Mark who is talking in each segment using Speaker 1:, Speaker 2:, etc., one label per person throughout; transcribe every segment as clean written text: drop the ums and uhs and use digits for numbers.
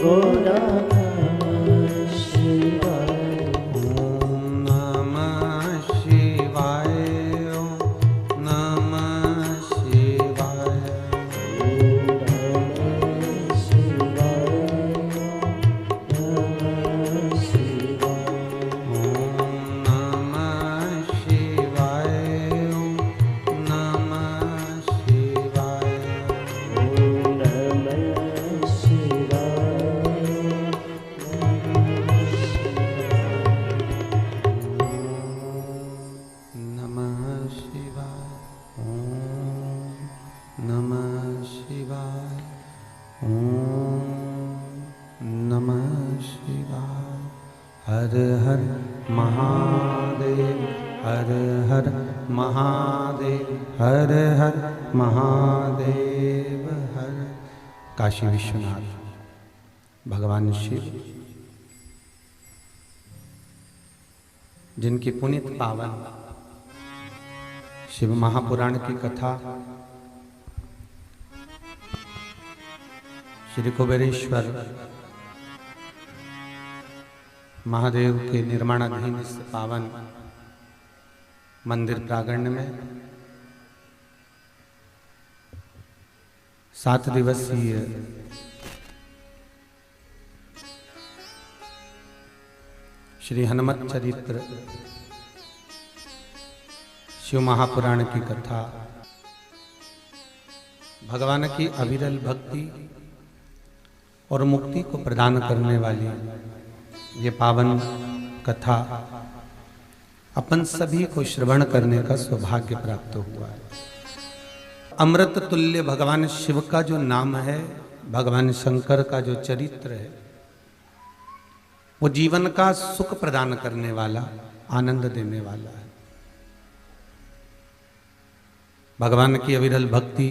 Speaker 1: बोला नमः शिवाय।
Speaker 2: ओम नमः शिवाय। ओम नमः शिवाय। हर हर महादेव, हर हर महादेव, हर हर महादेव, हर। काशी विश्वनाथ भगवान शिव, जिनकी पुनीत पावन शिव महापुराण की कथा श्री कुबेरेश्वर महादेव के निर्माणाधीन इस पावन मंदिर प्रांगण में 7 दिवसीय श्री हनुमत चरित्र शिव महापुराण की कथा, भगवान की अविरल भक्ति और मुक्ति को प्रदान करने वाली ये पावन कथा अपन सभी को श्रवण करने का सौभाग्य प्राप्त हुआ है। अमृत तुल्य भगवान शिव का जो नाम है, भगवान शंकर का जो चरित्र है, वो जीवन का सुख प्रदान करने वाला, आनंद देने वाला है। भगवान की अविरल भक्ति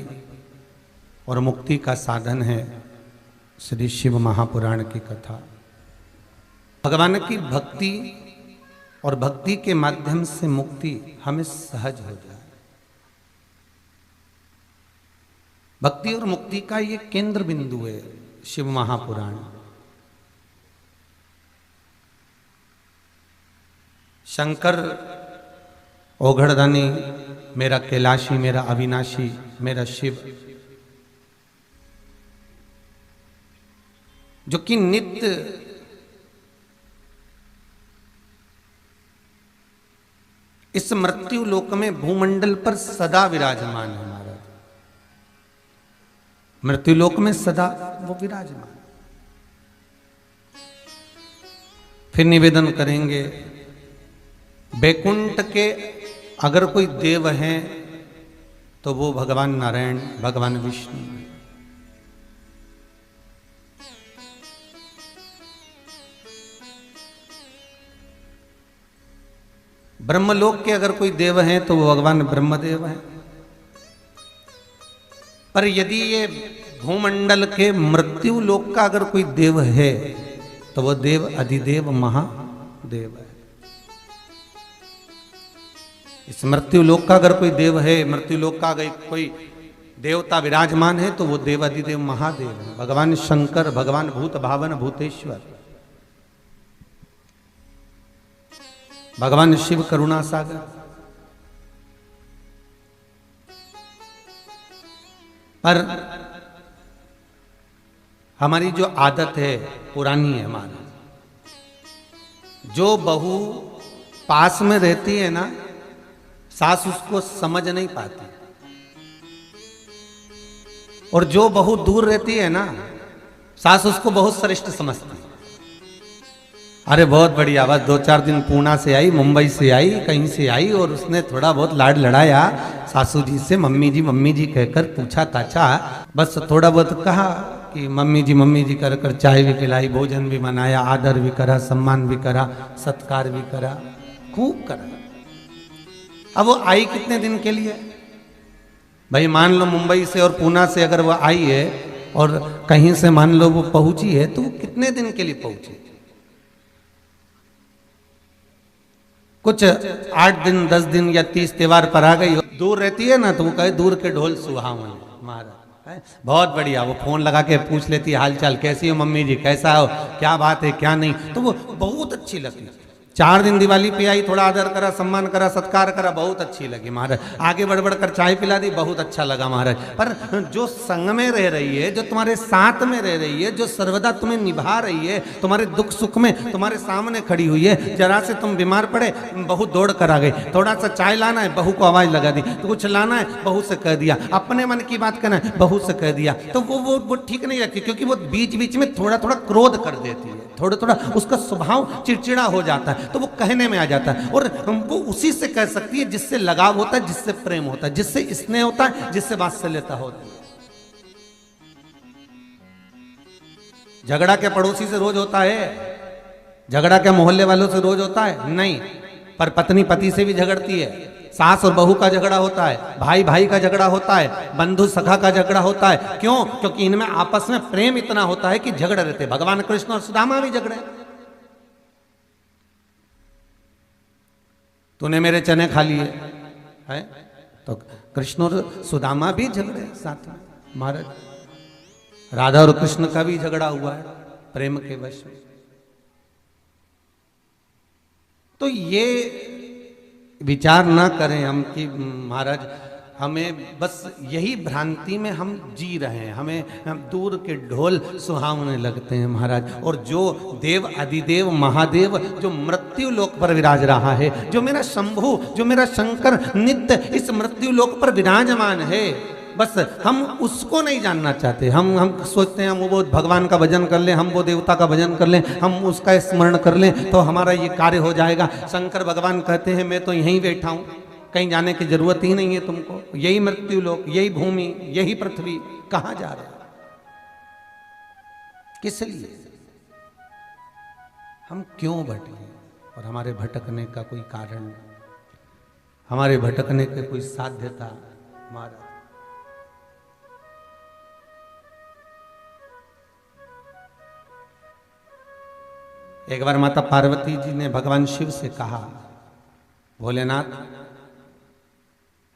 Speaker 2: और मुक्ति का साधन है श्री शिव महापुराण की कथा। भगवान की भक्ति और भक्ति के माध्यम से मुक्ति हमें सहज हो जाए। भक्ति और मुक्ति का ये केंद्र बिंदु है शिव महापुराण। शंकर ओघड़दानी, मेरा कैलाशी, मेरा अविनाशी, मेरा शिव, जो कि नित्य इस मृत्यु लोक में भूमंडल पर सदा विराजमान है। महाराज मृत्यु लोक में सदा वो विराजमान। फिर निवेदन करेंगे, बैकुंठ के अगर कोई देव हैं तो वो भगवान नारायण, भगवान विष्णु। ब्रह्मलोक के अगर कोई देव हैं तो वो भगवान ब्रह्मदेव हैं। पर यदि ये भूमंडल के मृत्यु लोक का अगर कोई देव है तो वो देव अधिदेव महादेव है। इस मृत्यु लोक का अगर कोई देव है, मृत्यु लोक का अगर कोई देवता विराजमान है तो वो देव अधिदेव महादेव है, भगवान शंकर, भगवान भूत भावन भूतेश्वर, भगवान शिव करुणा सागर। पर हमारी जो आदत है पुरानी है हमारी, जो बहू पास में रहती है ना, सास उसको समझ नहीं पाती, और जो बहू दूर रहती है ना, सास उसको बहुत श्रेष्ठ समझती। अरे बहुत बढ़िया, बस 2-4 दिन पूना से आई, मुंबई से आई, कहीं से आई, और उसने थोड़ा बहुत लाड लड़ाया सासू जी से, मम्मी जी कहकर पूछा ताछा, बस थोड़ा बहुत कहा कि मम्मी जी कर कर चाय भी पिलाई, भोजन भी बनाया, आदर भी करा, सम्मान भी करा, सत्कार भी करा, खूब करा। अब वो आई कितने दिन के लिए? भाई मान लो मुंबई से और पूना से अगर वो आई है और कहीं से मान लो वो पहुंची है, तो वो कितने दिन के लिए पहुंची? कुछ 8 दिन 10 दिन या 30 त्योहार पर आ गई, दूर रहती है ना, तो वो कहे दूर के ढोल सुहावन। महाराज है? बहुत बढ़िया। वो फोन लगा के पूछ लेती हाल चाल, कैसी हो मम्मी जी, कैसा हो, क्या बात है क्या नहीं, तो वो बहुत अच्छी लगती। 4 दिन दिवाली पे आई, थोड़ा आदर करा, सम्मान करा, सत्कार करा, बहुत अच्छी लगी महाराज। आगे बढ़ बढ़ कर चाय पिला दी, बहुत अच्छा लगा महाराज। पर जो संग में रह रही है, जो तुम्हारे साथ में रह रही है, जो सर्वदा तुम्हें निभा रही है, तुम्हारे दुख सुख में तुम्हारे सामने खड़ी हुई है, जरा से तुम बीमार पड़े, बहू दौड़ कर आ गई, थोड़ा सा चाय लाना है, बहू को आवाज लगा दी, तो कुछ लाना है, बहू से कह दिया, अपने मन की बात करना है, बहू से कह दिया, तो वो ठीक नहीं लगती, क्योंकि वो बीच बीच में थोड़ा थोड़ा क्रोध कर देती है, थोड़ा थोड़ा उसका स्वभाव चिड़चिड़ा हो जाता है, तो वो कहने में आ जाता है। और वो उसी से कह सकती है जिससे लगाव होता है, जिससे प्रेम होता है, जिससे स्नेह होता है, जिससे वात्सल्यता होती है। झगड़ा क्या पड़ोसी से रोज होता है? झगड़ा क्या मोहल्ले वालों से रोज होता है? नहीं। पर पत्नी पति से भी झगड़ती है, सास और बहू का झगड़ा होता है, भाई भाई का झगड़ा होता है, बंधु सखा का झगड़ा होता है। क्यों? क्योंकि इनमें आपस में प्रेम इतना होता है कि झगड़ रहते। भगवान कृष्ण और सुदामा भी झगड़े, तूने मेरे चने खा लिए है, तो कृष्ण और सुदामा भी झगड़े साथ में महाराज। राधा और कृष्ण का भी झगड़ा हुआ है प्रेम के वश में। तो ये विचार ना करें हम कि महाराज हमें बस यही भ्रांति में हम जी रहे हैं, हम दूर के ढोल सुहावने लगते हैं महाराज। और जो देव अधिदेव महादेव जो मृत्यु लोक पर विराज रहा है, जो मेरा शंभु, जो मेरा शंकर नित्य इस मृत्यु लोक पर विराजमान है, बस हम उसको नहीं जानना चाहते। हम सोचते हैं हम वो भगवान का भजन कर लें, हम वो देवता का भजन कर लें, हम उसका स्मरण कर लें तो हमारा ये कार्य हो जाएगा। शंकर भगवान कहते हैं मैं तो यहीं बैठा हूँ, कहीं जाने की जरूरत ही नहीं है तुमको, यही मृत्यु लोक, यही भूमि, यही पृथ्वी, कहाँ जा रहे हो, किस लिए, हम क्यों भटके? और हमारे भटकने का कोई कारण, हमारे भटकने की कोई साध्यता हमारा। एक बार माता पार्वती जी ने भगवान शिव से कहा, भोलेनाथ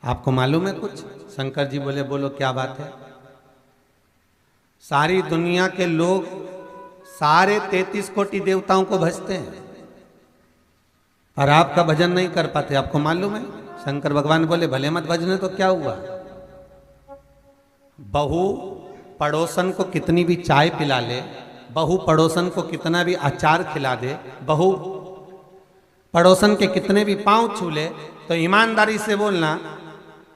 Speaker 2: आपको मालूम है कुछ? शंकर जी बोले बोलो क्या बात है? सारी दुनिया के लोग सारे 33 कोटि देवताओं को भजते हैं और आपका भजन नहीं कर पाते, आपको मालूम है? शंकर भगवान बोले भले मत भजने तो क्या हुआ? बहू पड़ोसन को कितनी भी चाय पिला ले, बहू पड़ोसन को कितना भी अचार खिला दे, बहू पड़ोसन के कितने भी पांव छू ले, तो ईमानदारी से बोलना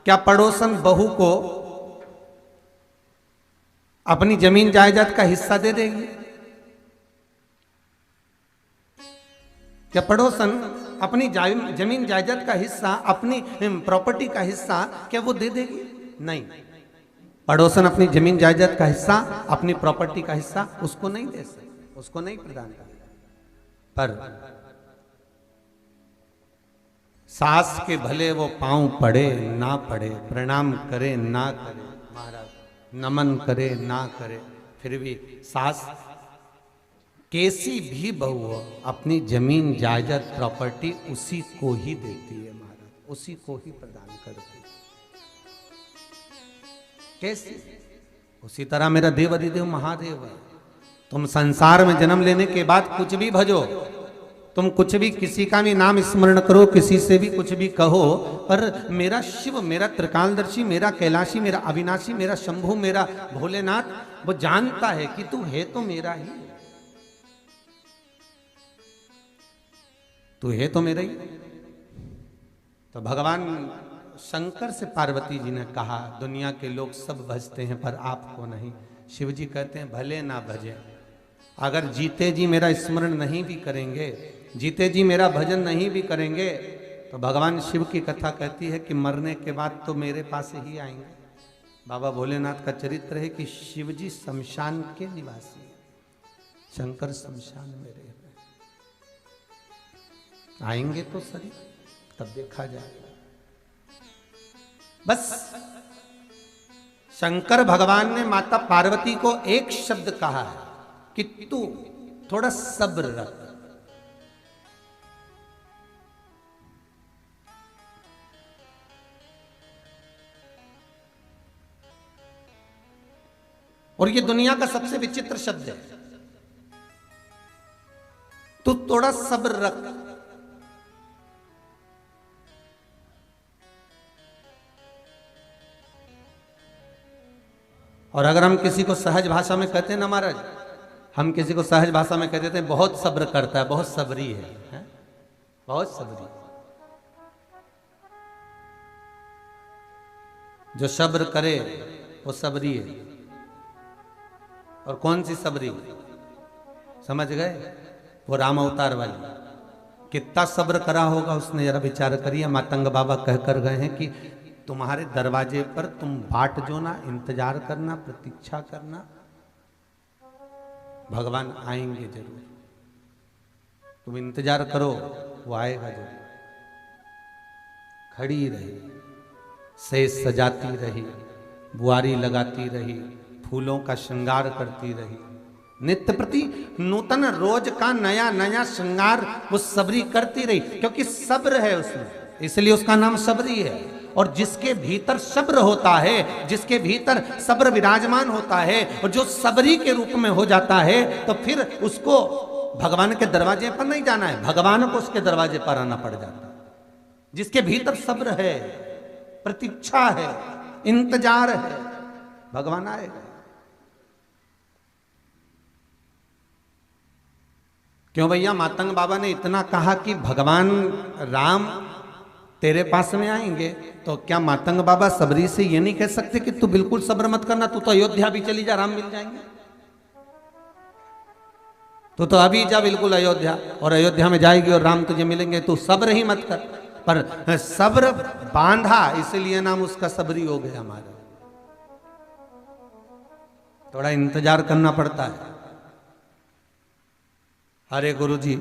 Speaker 2: क्या पड़ोसन बहू को अपनी जमीन जायदाद का हिस्सा दे देगी? क्या पड़ोसन अपनी जमीन जायदाद का हिस्सा, अपनी प्रॉपर्टी का हिस्सा क्या वो दे देगी? नहीं। पड़ोसन अपनी जमीन जायदाद का हिस्सा, अपनी प्रॉपर्टी का हिस्सा उसको नहीं दे सकते, उसको नहीं प्रदान करेगा। पर सास के भले वो पांव पड़े ना पड़े, प्रणाम करे ना करे महाराज, नमन करे ना करे, फिर भी सास कैसी भी बहू हो अपनी जमीन जायदाद प्रॉपर्टी उसी को ही देती है महाराज, उसी को ही प्रदान करती है। कैसे? उसी तरह मेरा देव अधिदेव महादेव है। तुम संसार में जन्म लेने के बाद कुछ भी भजो, तुम कुछ भी किसी का भी नाम स्मरण करो, किसी से भी कुछ भी कहो, पर मेरा शिव, मेरा त्रिकालदर्शी, मेरा कैलाशी, मेरा अविनाशी, मेरा शंभु, मेरा भोलेनाथ वो जानता है कि तू है तो मेरा ही, तू है तो मेरा ही। तो भगवान शंकर से पार्वती जी ने कहा दुनिया के लोग सब भजते हैं पर आपको नहीं। शिव जी कहते हैं भले ना भजे, अगर जीते जी मेरा स्मरण नहीं भी करेंगे, जीते जी मेरा भजन नहीं भी करेंगे, तो भगवान शिव की कथा कहती है कि मरने के बाद तो मेरे पास ही आएंगे। बाबा भोलेनाथ का चरित्र है कि शिव जी शमशान के निवासी हैं, शंकर शमशान में रहे, आएंगे तो सही, तब देखा जाएगा। बस शंकर भगवान ने माता पार्वती को एक शब्द कहा है कि तू थोड़ा सब्र रख। और ये दुनिया का सबसे विचित्र शब्द है। तू थोड़ा सब्र रख। और अगर हम किसी को सहज भाषा में कहते हैं ना महाराज, हम किसी को सहज भाषा में कह देते हैं बहुत सब्र करता है, बहुत सबरी है? बहुत सबरी। जो सब्र करे वो सबरी है। और कौन सी सबरी? समझ गए? वो राम अवतार वाली। कितना सब्र करा होगा उसने, जरा विचार करिए। मातंग बाबा कहकर गए हैं कि तुम्हारे दरवाजे पर तुम बाट जो ना, इंतजार करना, प्रतीक्षा करना, भगवान आएंगे जरूर। तुम इंतजार करो, वो आएगा जरूर। खड़ी रही, सेज सजाती रही, बुआरी लगाती रही, फूलों का श्रृंगार करती रही, नित्य प्रति नूतन रोज का नया नया श्रृंगार वो सबरी करती रही, क्योंकि सब्र है उसमें, इसलिए उसका नाम सबरी है। और जिसके भीतर सब्र होता है, जिसके भीतर सब्र विराजमान होता है, और जो सबरी के रूप में हो जाता है, तो फिर उसको भगवान के दरवाजे पर नहीं जाना है, भगवान को उसके दरवाजे पर आना पड़ जाता है। जिसके भीतर सब्र है, प्रतीक्षा है, इंतजार है, भगवान आएगा। क्यों भैया? मातंग बाबा ने इतना कहा कि भगवान राम तेरे पास में आएंगे, तो क्या मातंग बाबा सबरी से ये नहीं कह सकते कि तू बिल्कुल सब्र मत करना, तू तो अयोध्या भी चली जा, राम मिल जाएंगे? तू तो अभी जा बिल्कुल अयोध्या, और अयोध्या में जाएगी और राम तुझे मिलेंगे, तू सब्र ही मत कर। पर सब्र बांधा, इसलिए नाम उसका सबरी हो गया हमारा। थोड़ा इंतजार करना पड़ता है। अरे गुरु जी,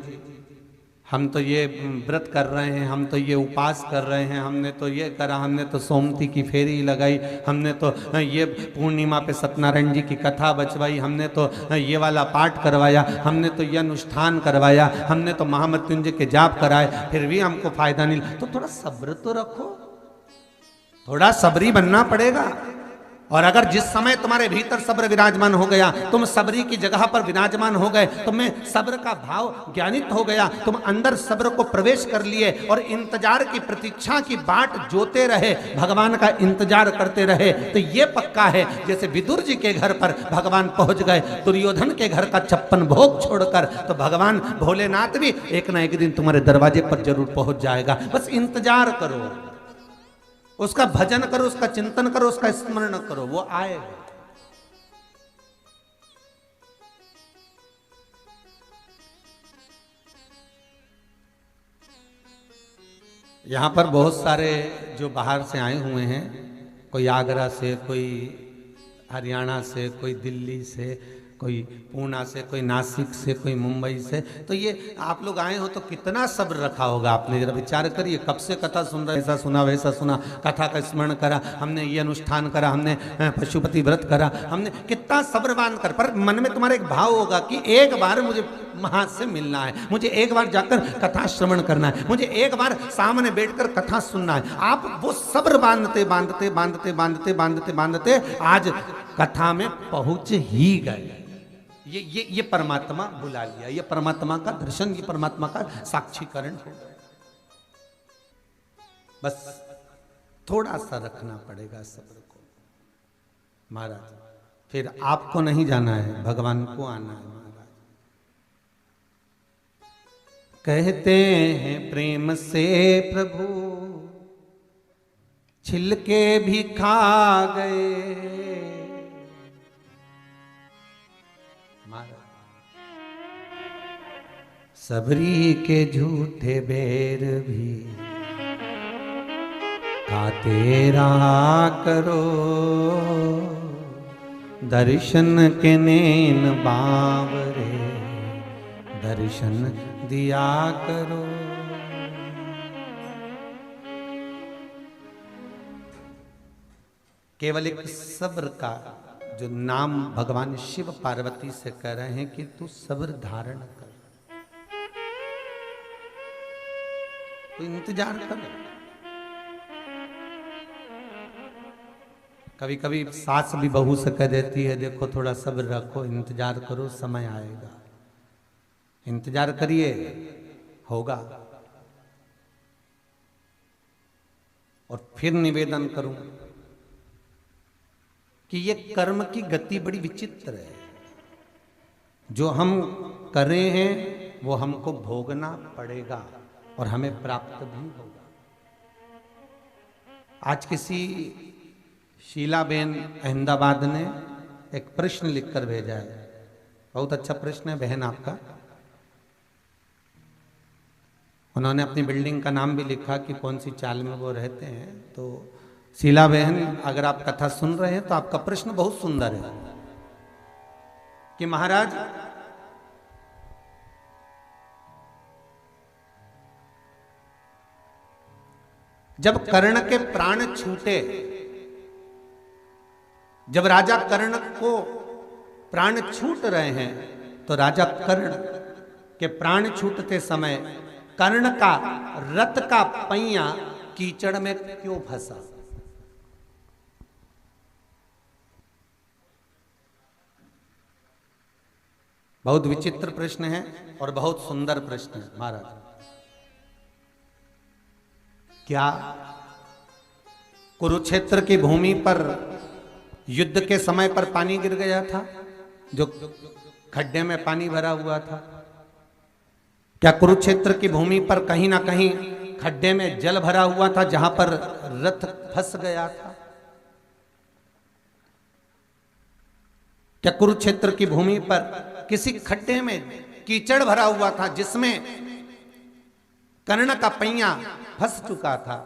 Speaker 2: हम तो ये व्रत कर रहे हैं, हम तो ये उपास कर रहे हैं, हमने तो ये करा, हमने तो सोमती की फेरी लगाई, हमने तो ये पूर्णिमा पे सत्यनारायण जी की कथा बचवाई, हमने तो ये वाला पाठ करवाया, हमने तो ये अनुष्ठान करवाया, हमने तो महामृत्युंजय के जाप कराए, फिर भी हमको फायदा नहीं। तो थोड़ा सब्र तो रखो, थोड़ा सबरी बनना पड़ेगा। और अगर जिस समय तुम्हारे भीतर सब्र विराजमान हो गया, तुम सबरी की जगह पर विराजमान हो गए, तुम्हें सब्र का भाव ज्ञानित हो गया, तुम अंदर सब्र को प्रवेश कर लिए और इंतजार की प्रतीक्षा की बाट जोते रहे, भगवान का इंतजार करते रहे, तो ये पक्का है जैसे विदुर जी के घर पर भगवान पहुंच गए, दुर्योधन के घर का 56 भोग छोड़कर, तो भगवान भोलेनाथ भी एक ना एक दिन तुम्हारे दरवाजे पर जरूर पहुंच जाएगा। बस इंतजार करो, उसका भजन करो, उसका चिंतन करो, उसका स्मरण करो, वो आएगा। यहां पर बहुत सारे जो बाहर से आए हुए हैं, कोई आगरा से, कोई हरियाणा से, कोई दिल्ली से, कोई पूना से, कोई नासिक से, कोई मुंबई से, तो ये आप लोग आए हो तो कितना सब्र रखा होगा आपने, जरा विचार करिए। कब से कथा सुन रहे, ऐसा सुना वैसा सुना, कथा का स्मरण करा, हमने ये अनुष्ठान करा, हमने पशुपति व्रत करा, हमने कितना सब्र बांध कर। पर मन में तुम्हारा एक भाव होगा कि एक बार मुझे महां से मिलना है, मुझे एक बार जाकर कथा श्रवण करना है, मुझे एक बार सामने बैठकर कथा सुनना है। आप वो सब्र बांधते बांधते बांधते बांधते बांधते बांधते आज कथा में पहुंच ही गए। ये परमात्मा बुला लिया, ये परमात्मा का दर्शन, ये परमात्मा का साक्षीकरण हो गया। बस थोड़ा सा रखना पड़ेगा सब्र को महाराज, फिर आपको नहीं जाना है, भगवान को आना है महाराज। कहते हैं प्रेम से प्रभु छिलके भी खा गए, सबरी के झूठे बैर भी खाते रहा करो, दर्शन के नैन बावरे दर्शन दिया करो। केवल एक सब्र का जो नाम भगवान शिव पार्वती से कह रहे हैं कि तू सब्र धारण कर, तो इंतजार कर। कभी कभी सास भी बहू से कह देती है, देखो थोड़ा सब्र रखो, इंतजार करो, समय आएगा, इंतजार करिए, होगा। और फिर निवेदन करूं कि ये कर्म की गति बड़ी विचित्र है। जो हम कर रहे हैं वो हमको भोगना पड़ेगा और हमें प्राप्त भी होगा। आज किसी शीलाबेन अहमदाबाद ने एक प्रश्न लिखकर भेजा है, बहुत अच्छा प्रश्न है बहन आपका। उन्होंने अपनी बिल्डिंग का नाम भी लिखा कि कौन सी चाल में वो रहते हैं। तो शीला बहन, अगर आप कथा सुन रहे हैं तो आपका प्रश्न बहुत सुंदर है कि महाराज, जब कर्ण के प्राण छूटे, जब राजा कर्ण को प्राण छूट रहे हैं, तो राजा कर्ण के प्राण छूटते समय कर्ण का रथ का पहिया कीचड़ में क्यों फंसा? बहुत विचित्र प्रश्न है और बहुत सुंदर प्रश्न है महाराज। क्या कुरुक्षेत्र की भूमि पर युद्ध के समय पर पानी गिर गया था, जो खड्डे में पानी भरा हुआ था? क्या कुरुक्षेत्र की भूमि पर कहीं ना कहीं खड्डे में जल भरा हुआ था जहां पर रथ फंस गया था? क्या कुरुक्षेत्र की भूमि पर किसी खड्डे में कीचड़ भरा हुआ था जिसमें कर्ण का पहिया फंस चुका था?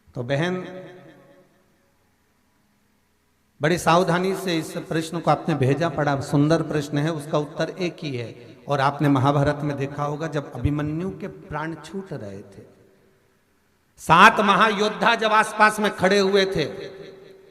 Speaker 2: तो बहन, बड़ी सावधानी से इस प्रश्न को आपने भेजा पड़ा, सुंदर प्रश्न है, उसका उत्तर एक ही है। और आपने महाभारत में देखा होगा, जब अभिमन्यु के प्राण छूट रहे थे, 7 महायोद्धा जब आसपास में खड़े हुए थे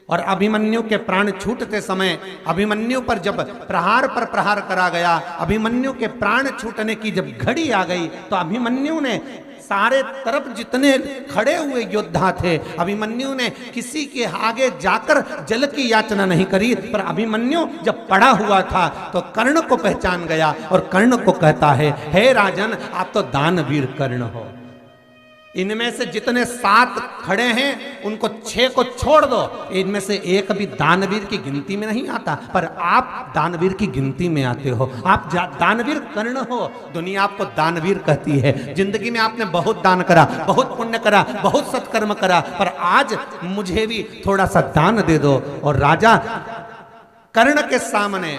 Speaker 2: और अभिमन्यु के प्राण छूटते समय अभिमन्यु पर जब प्रहार पर प्रहार करा गया, अभिमन्यु के प्राण छूटने की जब घड़ी आ गई, तो अभिमन्यु ने सारे तरफ जितने खड़े हुए योद्धा थे, अभिमन्यु ने किसी के आगे जाकर जल की याचना नहीं करी, पर अभिमन्यु जब पड़ा हुआ था तो कर्ण को पहचान गया और कर्ण को कहता है, हे राजन, आप तो दानवीर कर्ण हो। इनमें से जितने 7 खड़े हैं उनको 6 को छोड़ दो, इनमें से एक भी दानवीर की गिनती में नहीं आता, पर आप दानवीर की गिनती में आते हो। आप दानवीर कर्ण हो, दुनिया आपको दानवीर कहती है। जिंदगी में आपने बहुत दान करा, बहुत पुण्य करा, बहुत सत्कर्म करा, पर आज मुझे भी थोड़ा सा दान दे दो। और राजा कर्ण के सामने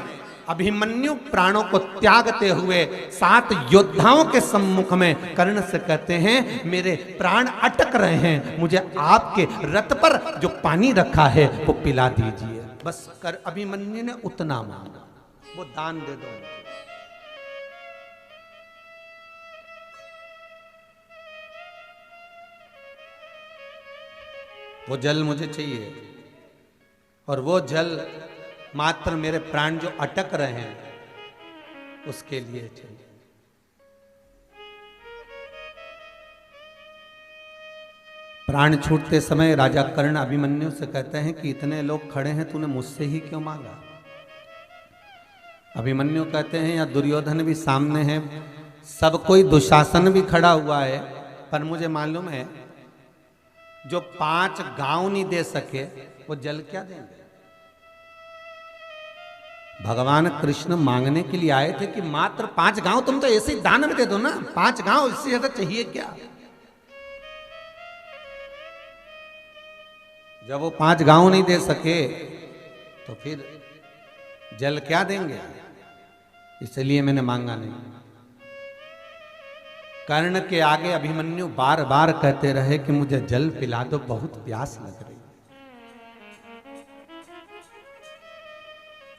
Speaker 2: अभिमन्यु प्राणों को त्यागते हुए 7 योद्धाओं के सम्मुख में कर्ण से कहते हैं, मेरे प्राण अटक रहे हैं, मुझे आपके रथ पर जो पानी रखा है वो पिला दीजिए। बस कर अभिमन्यु ने उतना मांगा, वो दान दे दो। वो जल मुझे चाहिए, और वो जल मात्र मेरे प्राण जो अटक रहे हैं उसके लिए चाहिए। प्राण छूटते समय राजा कर्ण अभिमन्यु से कहते हैं कि इतने लोग खड़े हैं, तूने मुझसे ही क्यों मांगा? अभिमन्यु कहते हैं, या दुर्योधन भी सामने है, सब कोई, दुशासन भी खड़ा हुआ है, पर मुझे मालूम है जो 5 गांव नहीं दे सके वो जल क्या देंगे? भगवान कृष्ण मांगने के लिए आए थे कि मात्र 5 गांव तुम तो ऐसे ही दान में दे दो ना, 5 गांव, इससे ज्यादा चाहिए क्या? जब वो 5 गांव नहीं दे सके तो फिर जल क्या देंगे? इसलिए मैंने मांगा नहीं। कर्ण के आगे अभिमन्यु बार बार कहते रहे कि मुझे जल पिला दो, बहुत प्यास लग रही,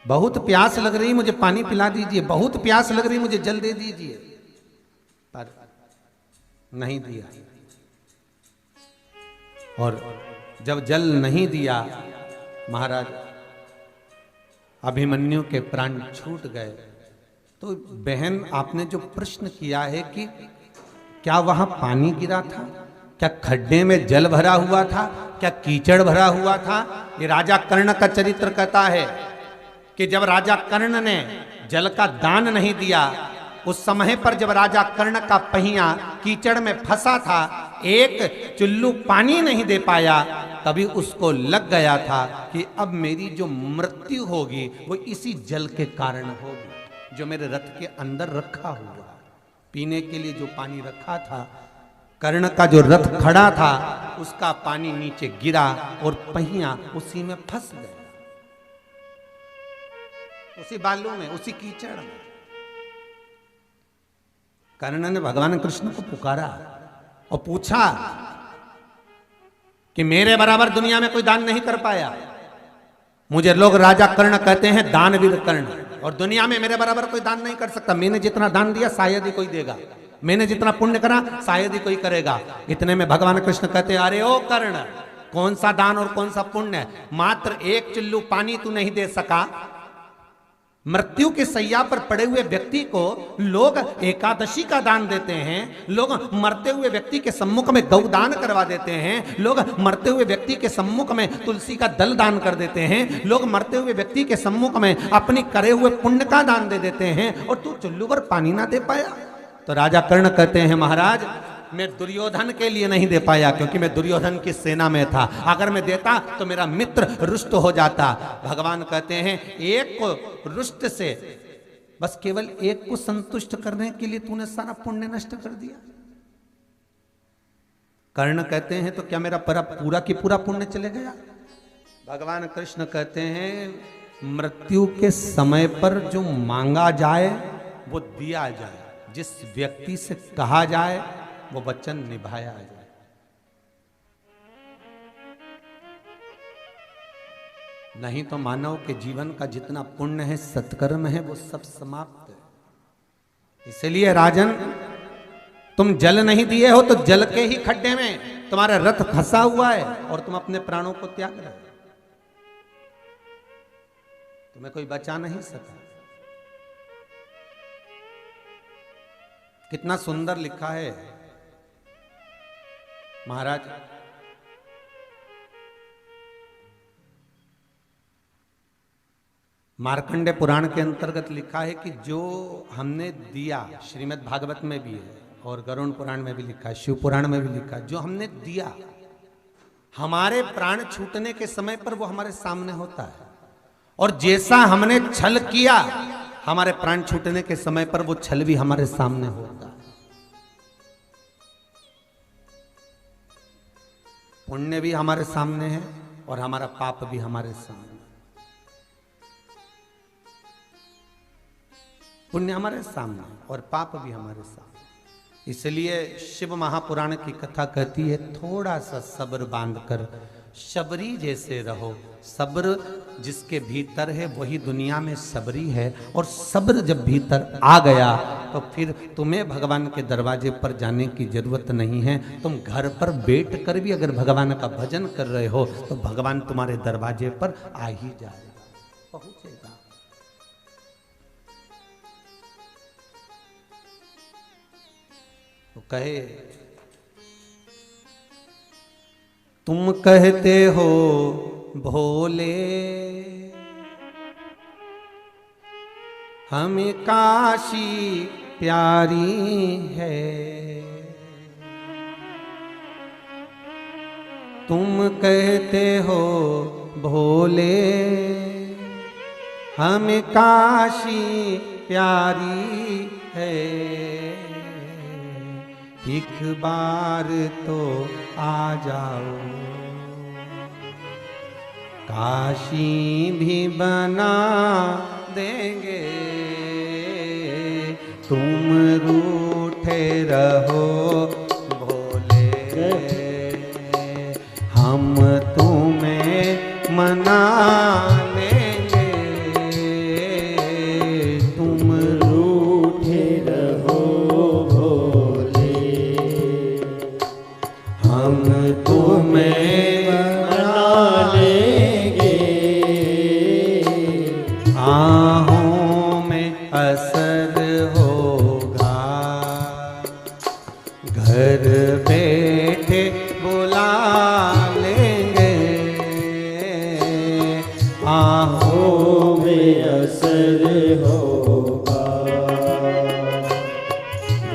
Speaker 2: बहुत प्यास लग रही, मुझे पानी पिला दीजिए, बहुत प्यास लग रही, मुझे जल दे दीजिए, पर नहीं दिया। और जब जल नहीं दिया, महाराज अभिमन्यु के प्राण छूट गए। तो बहन, आपने जो प्रश्न किया है कि क्या वहां पानी गिरा था, क्या खड्डे में जल भरा हुआ था? क्या कीचड़ भरा हुआ था? ये राजा कर्ण का चरित्र कहता है कि जब राजा कर्ण ने जल का दान नहीं दिया, उस समय पर जब राजा कर्ण का पहिया कीचड़ में फंसा था, एक चुल्लू पानी नहीं दे पाया, तभी उसको लग गया था कि अब मेरी जो मृत्यु होगी वो इसी जल के कारण होगी जो मेरे रथ के अंदर रखा हुआ। पीने के लिए जो पानी रखा था, कर्ण का जो रथ खड़ा था उसका पानी नीचे गिरा और पहिया उसी में फंस गया, उसी बालू में, उसी कीचड़ में। कर्ण ने भगवान कृष्ण को पुकारा और पूछा कि मेरे बराबर दुनिया में कोई दान नहीं कर पाया। मुझे लोग राजा कर्ण कहते हैं, दानवीर कर्ण, और दुनिया में मेरे बराबर कोई दान नहीं कर सकता। मैंने जितना दान दिया शायद ही कोई देगा, मैंने जितना पुण्य करा शायद ही कोई करेगा। इतने में भगवान कृष्ण कहते हैं, अरे ओ कर्ण, कौन सा दान और कौन सा पुण्य? मात्र एक चुल्लू पानी तू नहीं दे सका। मृत्यु के सैया पर पड़े हुए व्यक्ति को लोग एकादशी का दान देते हैं, लोग मरते हुए व्यक्ति के सम्मुख में गौदान करवा देते हैं, लोग मरते हुए व्यक्ति के सम्मुख में तुलसी का दल दान कर देते हैं, लोग मरते हुए व्यक्ति के सम्मुख में अपनी करे हुए पुण्य का दान दे देते हैं, और तू चुल्लू पर पानी ना दे पाया। तो राजा कर्ण कहते हैं, महाराज मैं दुर्योधन के लिए नहीं दे पाया क्योंकि मैं दुर्योधन की सेना में था, अगर मैं देता तो मेरा मित्र रुष्ट हो जाता। भगवान कहते हैं, एक को रुष्ट से, बस केवल एक को संतुष्ट करने के लिए तूने सारा पुण्य नष्ट कर दिया। कर्ण कहते हैं, तो क्या मेरा पूरा की पूरा पुण्य चले गया? भगवान कृष्ण कहते हैं, मृत्यु के समय पर जो मांगा जाए वो दिया जाए, जिस व्यक्ति से कहा जाए वो वचन निभाया जाए। नहीं तो मानव के जीवन का जितना पुण्य है, सत्कर्म है, वो सब समाप्त है। इसलिए राजन, तुम जल नहीं दिए हो तो जल के ही खड्डे में तुम्हारा रथ फंसा हुआ है और तुम अपने प्राणों को त्याग रहे हो। तुम्हें कोई बचा नहीं सका। कितना सुंदर लिखा है महाराज। मार्कंडे पुराण के अंतर्गत लिखा है कि जो हमने दिया, श्रीमद् भागवत में भी है और गरुड़ पुराण में भी लिखा है, शिव पुराण में भी लिखा है, जो हमने दिया, हमारे प्राण छूटने के समय पर वो हमारे सामने होता है। और जैसा हमने छल किया, हमारे प्राण छूटने के समय पर वो छल भी हमारे सामने होता है। पुण्य भी हमारे सामने है और हमारा पाप भी हमारे सामने। पुण्य हमारे सामने और पाप भी हमारे सामने। इसलिए शिव महापुराण की कथा कहती है, थोड़ा सा सब्र बांधकर शबरी जैसे रहो। सब्र जिसके भीतर है वही दुनिया में सबरी है, और सब्र जब भीतर आ गया तो फिर तुम्हें भगवान के दरवाजे पर जाने की जरूरत नहीं है। तुम घर पर बैठ कर भी अगर भगवान का भजन कर रहे हो तो भगवान तुम्हारे दरवाजे पर आ ही जाएगा, पहुंचेगा। तो कहे, तुम कहते हो भोले, हमें काशी प्यारी है। तुम कहते हो भोले, हमें काशी प्यारी है। एक बार तो आ जाओ, काशी भी बना देंगे। तुम रूठे रहो भोले, हम तुम्हें मना लेंगे। तुम
Speaker 1: रूठे रहो भोले,
Speaker 2: हम तुम्हें
Speaker 1: मना लेंगे।
Speaker 2: आहों में असर होगा, घर बैठे
Speaker 1: असर होगा।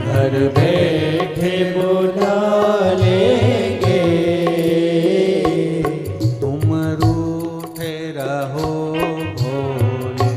Speaker 1: घर बैठे बुला लेंगे,
Speaker 2: तुम रूठे रहो भोले।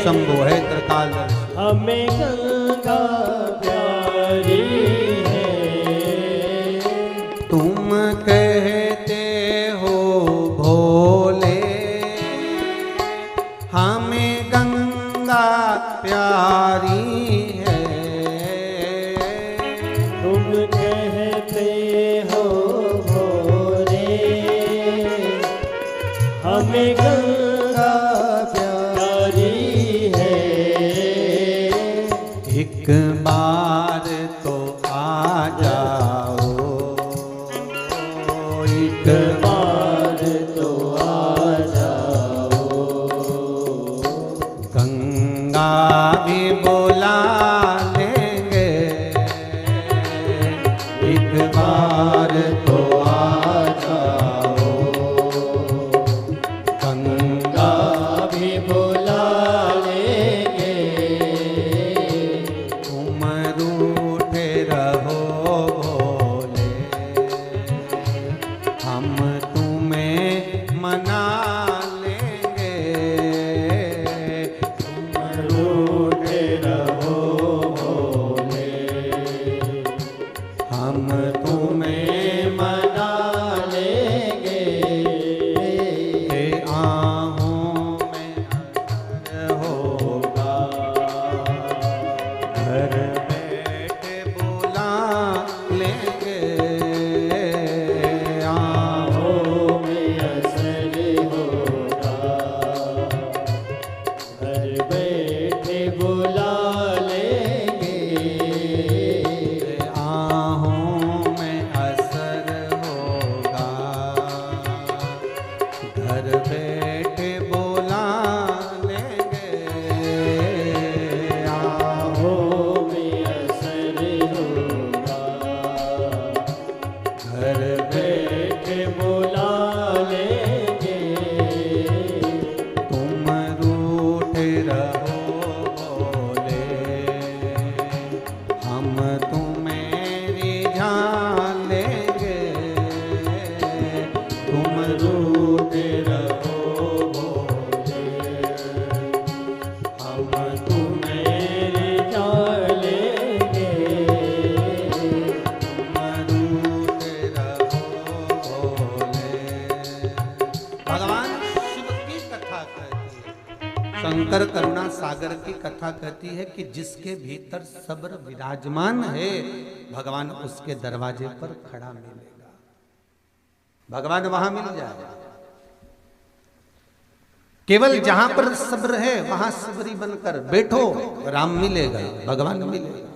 Speaker 2: शंभो है त्रिकाल
Speaker 1: हमें गंगा प्यारी है।
Speaker 2: तुम कहते हो भोले हमें गंगा प्यारी है।
Speaker 1: तुम कहते हो भोले हमें गंगा प्यारी है।
Speaker 2: एक बार तो आ जाओ, एक
Speaker 1: बार तो आ जाओ,
Speaker 2: गंगा भी बुला लेंगे। एक बार तो आ जाओ, गंगा
Speaker 1: भी बुला लेंगे।
Speaker 2: तुम रूठे रहो भोले, हम तुम्हें मना लेंगे। तुम रूठे रहो भोले, हम तुम्हें मना
Speaker 1: लेंगे।
Speaker 2: लेंगे। आहों में असर होगा, घर बैठे बुला लेंगे। आहों
Speaker 1: में असर होगा, घर बैठे बुला लेंगे।
Speaker 2: आहों में असर होगा, घर बैठे बुला लेंगे। आहों
Speaker 1: में असर होगा,
Speaker 2: घर
Speaker 1: बैठे बुला लेंगे।
Speaker 2: तुम रूठे रहो भोले, हम तुम्हें रिझा लेंगे। तुम रूठे रहो भोले, हम तुम्हें रिझा
Speaker 1: लेंगे।
Speaker 2: तुम रूठे रहो भोले। भगवान शिव की कथा कहती है, शंकर करुणा सागर की कथा कहती है कि जिसके भीतर सब्र विराजमान है भगवान उसके दरवाजे पर खड़ा मिलेगा। भगवान वहां मिल जाएगा। केवल जहां पर सब्र है वहां सबरी बनकर बैठो, राम मिलेगा, भगवान मिलेगा।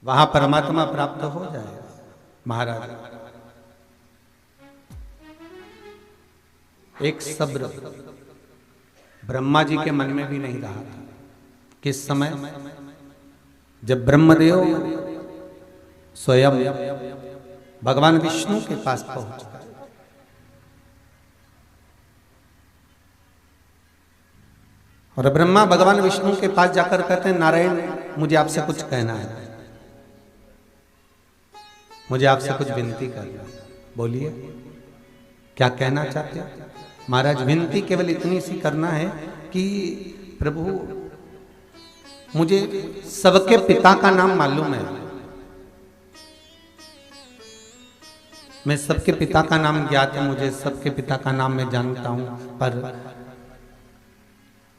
Speaker 2: वहां परमात्मा प्राप्त हो जाएगा। महाराज एक सब्र ब्रह्मा जी के मन में भी नहीं रहा था। किस समय? जब ब्रह्मदेव स्वयं भगवान विष्णु के पास पहुंचता है। और ब्रह्मा भगवान विष्णु के पास जाकर कहते हैं, नारायण मुझे आपसे कुछ कहना है, मुझे आपसे कुछ विनती करना है, बोलिए क्या कहना चाहते हैं। महाराज विनती केवल इतनी सी करना है कि प्रभु मुझे सबके पिता का नाम मालूम है, मैं सबके पिता का नाम ज्ञात है, मुझे सबके पिता का नाम मैं जानता हूं, पर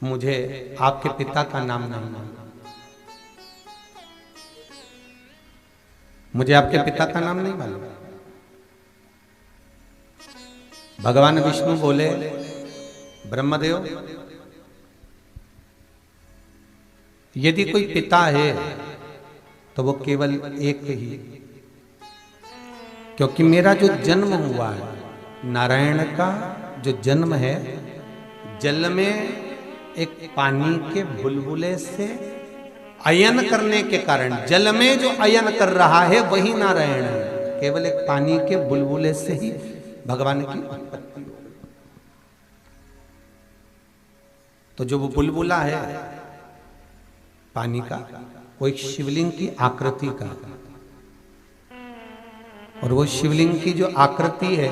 Speaker 2: मुझे आपके पिता का नाम नहीं मालूम, मुझे आपके पिता का नाम नहीं मालूम। भगवान विष्णु बोले, ब्रह्मदेव यदि कोई पिता है तो वो केवल एक ही, क्योंकि मेरा जो जन्म हुआ है, नारायण का जो जन्म है, जल में एक पानी के बुलबुले से अयन करने के कारण, जल में जो अयन कर रहा है वही नारायण है। केवल एक पानी के बुलबुले से ही भगवान की उत्पत्ति हो। तो जो वो बुलबुला है पानी का, वो एक शिवलिंग की आकृति का, और वो शिवलिंग की जो आकृति है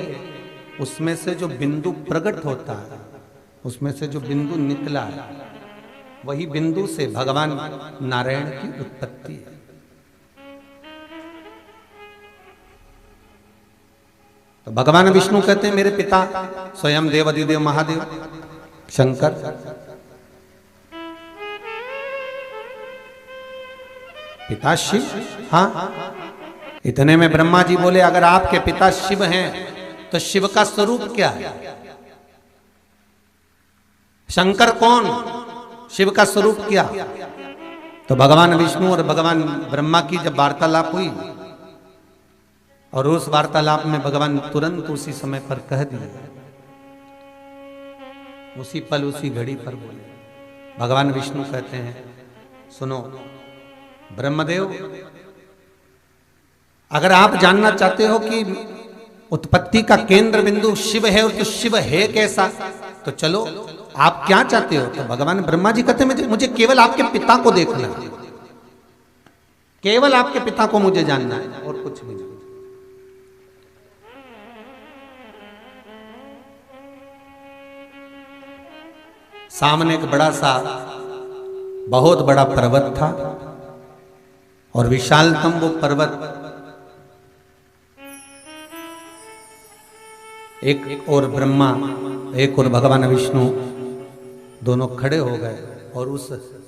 Speaker 2: उसमें से जो बिंदु प्रकट होता है, उसमें से जो बिंदु निकला है, वही बिंदु से भगवान नारायण की उत्पत्ति है। तो भगवान विष्णु कहते हैं मेरे पिता स्वयं देव अधिदेव महादेव शंकर, पिता शिव। हाँ, इतने में ब्रह्मा जी बोले, अगर आपके पिता शिव हैं तो शिव का स्वरूप क्या है? शंकर कौन, शिव का स्वरूप क्या? तो भगवान विष्णु और भगवान ब्रह्मा की जब वार्तालाप हुई, और उस वार्तालाप में भगवान तुरंत उसी समय पर कह दिए, उसी पल उसी घड़ी पर बोले। भगवान विष्णु कहते हैं, सुनो ब्रह्मदेव, अगर आप जानना चाहते हो कि उत्पत्ति का केंद्र बिंदु शिव है, तो शिव है कैसा, तो चलो आप क्या चाहते हो? तो भगवान ब्रह्मा जी कहते हैं, मुझे केवल आपके पिता को देखना है, केवल आपके पिता को मुझे जानना है और कुछ भी नहीं। सामने एक बड़ा सा बहुत बड़ा पर्वत था, और विशालतम वो पर्वत, एक और ब्रह्मा एक और भगवान विष्णु दोनों खड़े हो गए और उस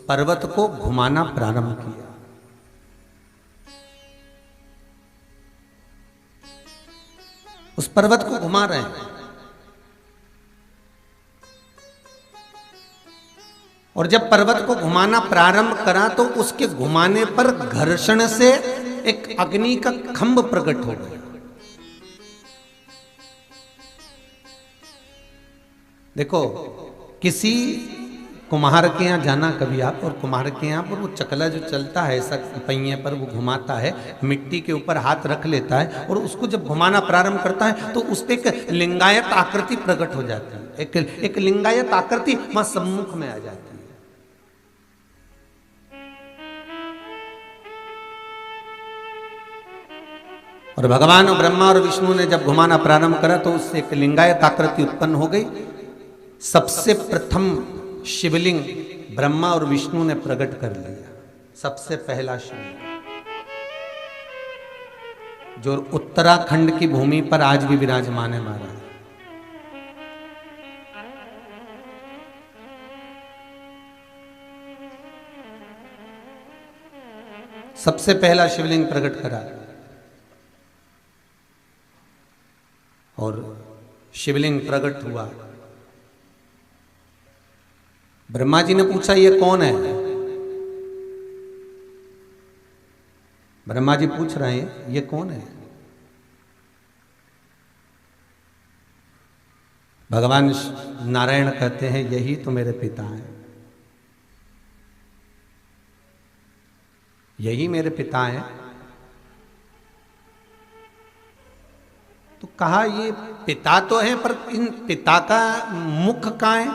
Speaker 2: पर्वत को घुमाना प्रारंभ किया। उस पर्वत को घुमा रहे हैं, और जब पर्वत को घुमाना प्रारंभ करा तो उसके घुमाने पर घर्षण से एक अग्नि का खंभ प्रकट हो गया। देखो, किसी कुम्हार के यहाँ जाना कभी आप, और कुम्हार के यहाँ पर वो चकला जो चलता है ऐसा पहिए पर, वो घुमाता है, मिट्टी के ऊपर हाथ रख लेता है, और उसको जब घुमाना प्रारंभ करता है तो उस पर एक लिंगायत आकृति प्रकट हो जाती है, एक लिंगायत आकृति वहां सम्मुख में आ जाती है। और भगवान और ब्रह्मा और विष्णु ने जब घुमाना प्रारंभ करा तो उससे एक लिंगायत आकृति उत्पन्न हो गई। सबसे प्रथम शिवलिंग ब्रह्मा और विष्णु ने प्रकट कर लिया, सबसे पहला शिवलिंग, जो उत्तराखंड की भूमि पर आज भी विराजमान है महाराज। सबसे पहला शिवलिंग प्रकट करा, और शिवलिंग प्रकट हुआ। ब्रह्मा जी ने पूछा, ये कौन है? ब्रह्मा जी पूछ रहे हैं, ये कौन है? भगवान नारायण कहते हैं, यही तो मेरे पिता हैं, यही मेरे पिता हैं। तो कहा ये पिता तो है, पर इन पिता का मुख कहाँ है,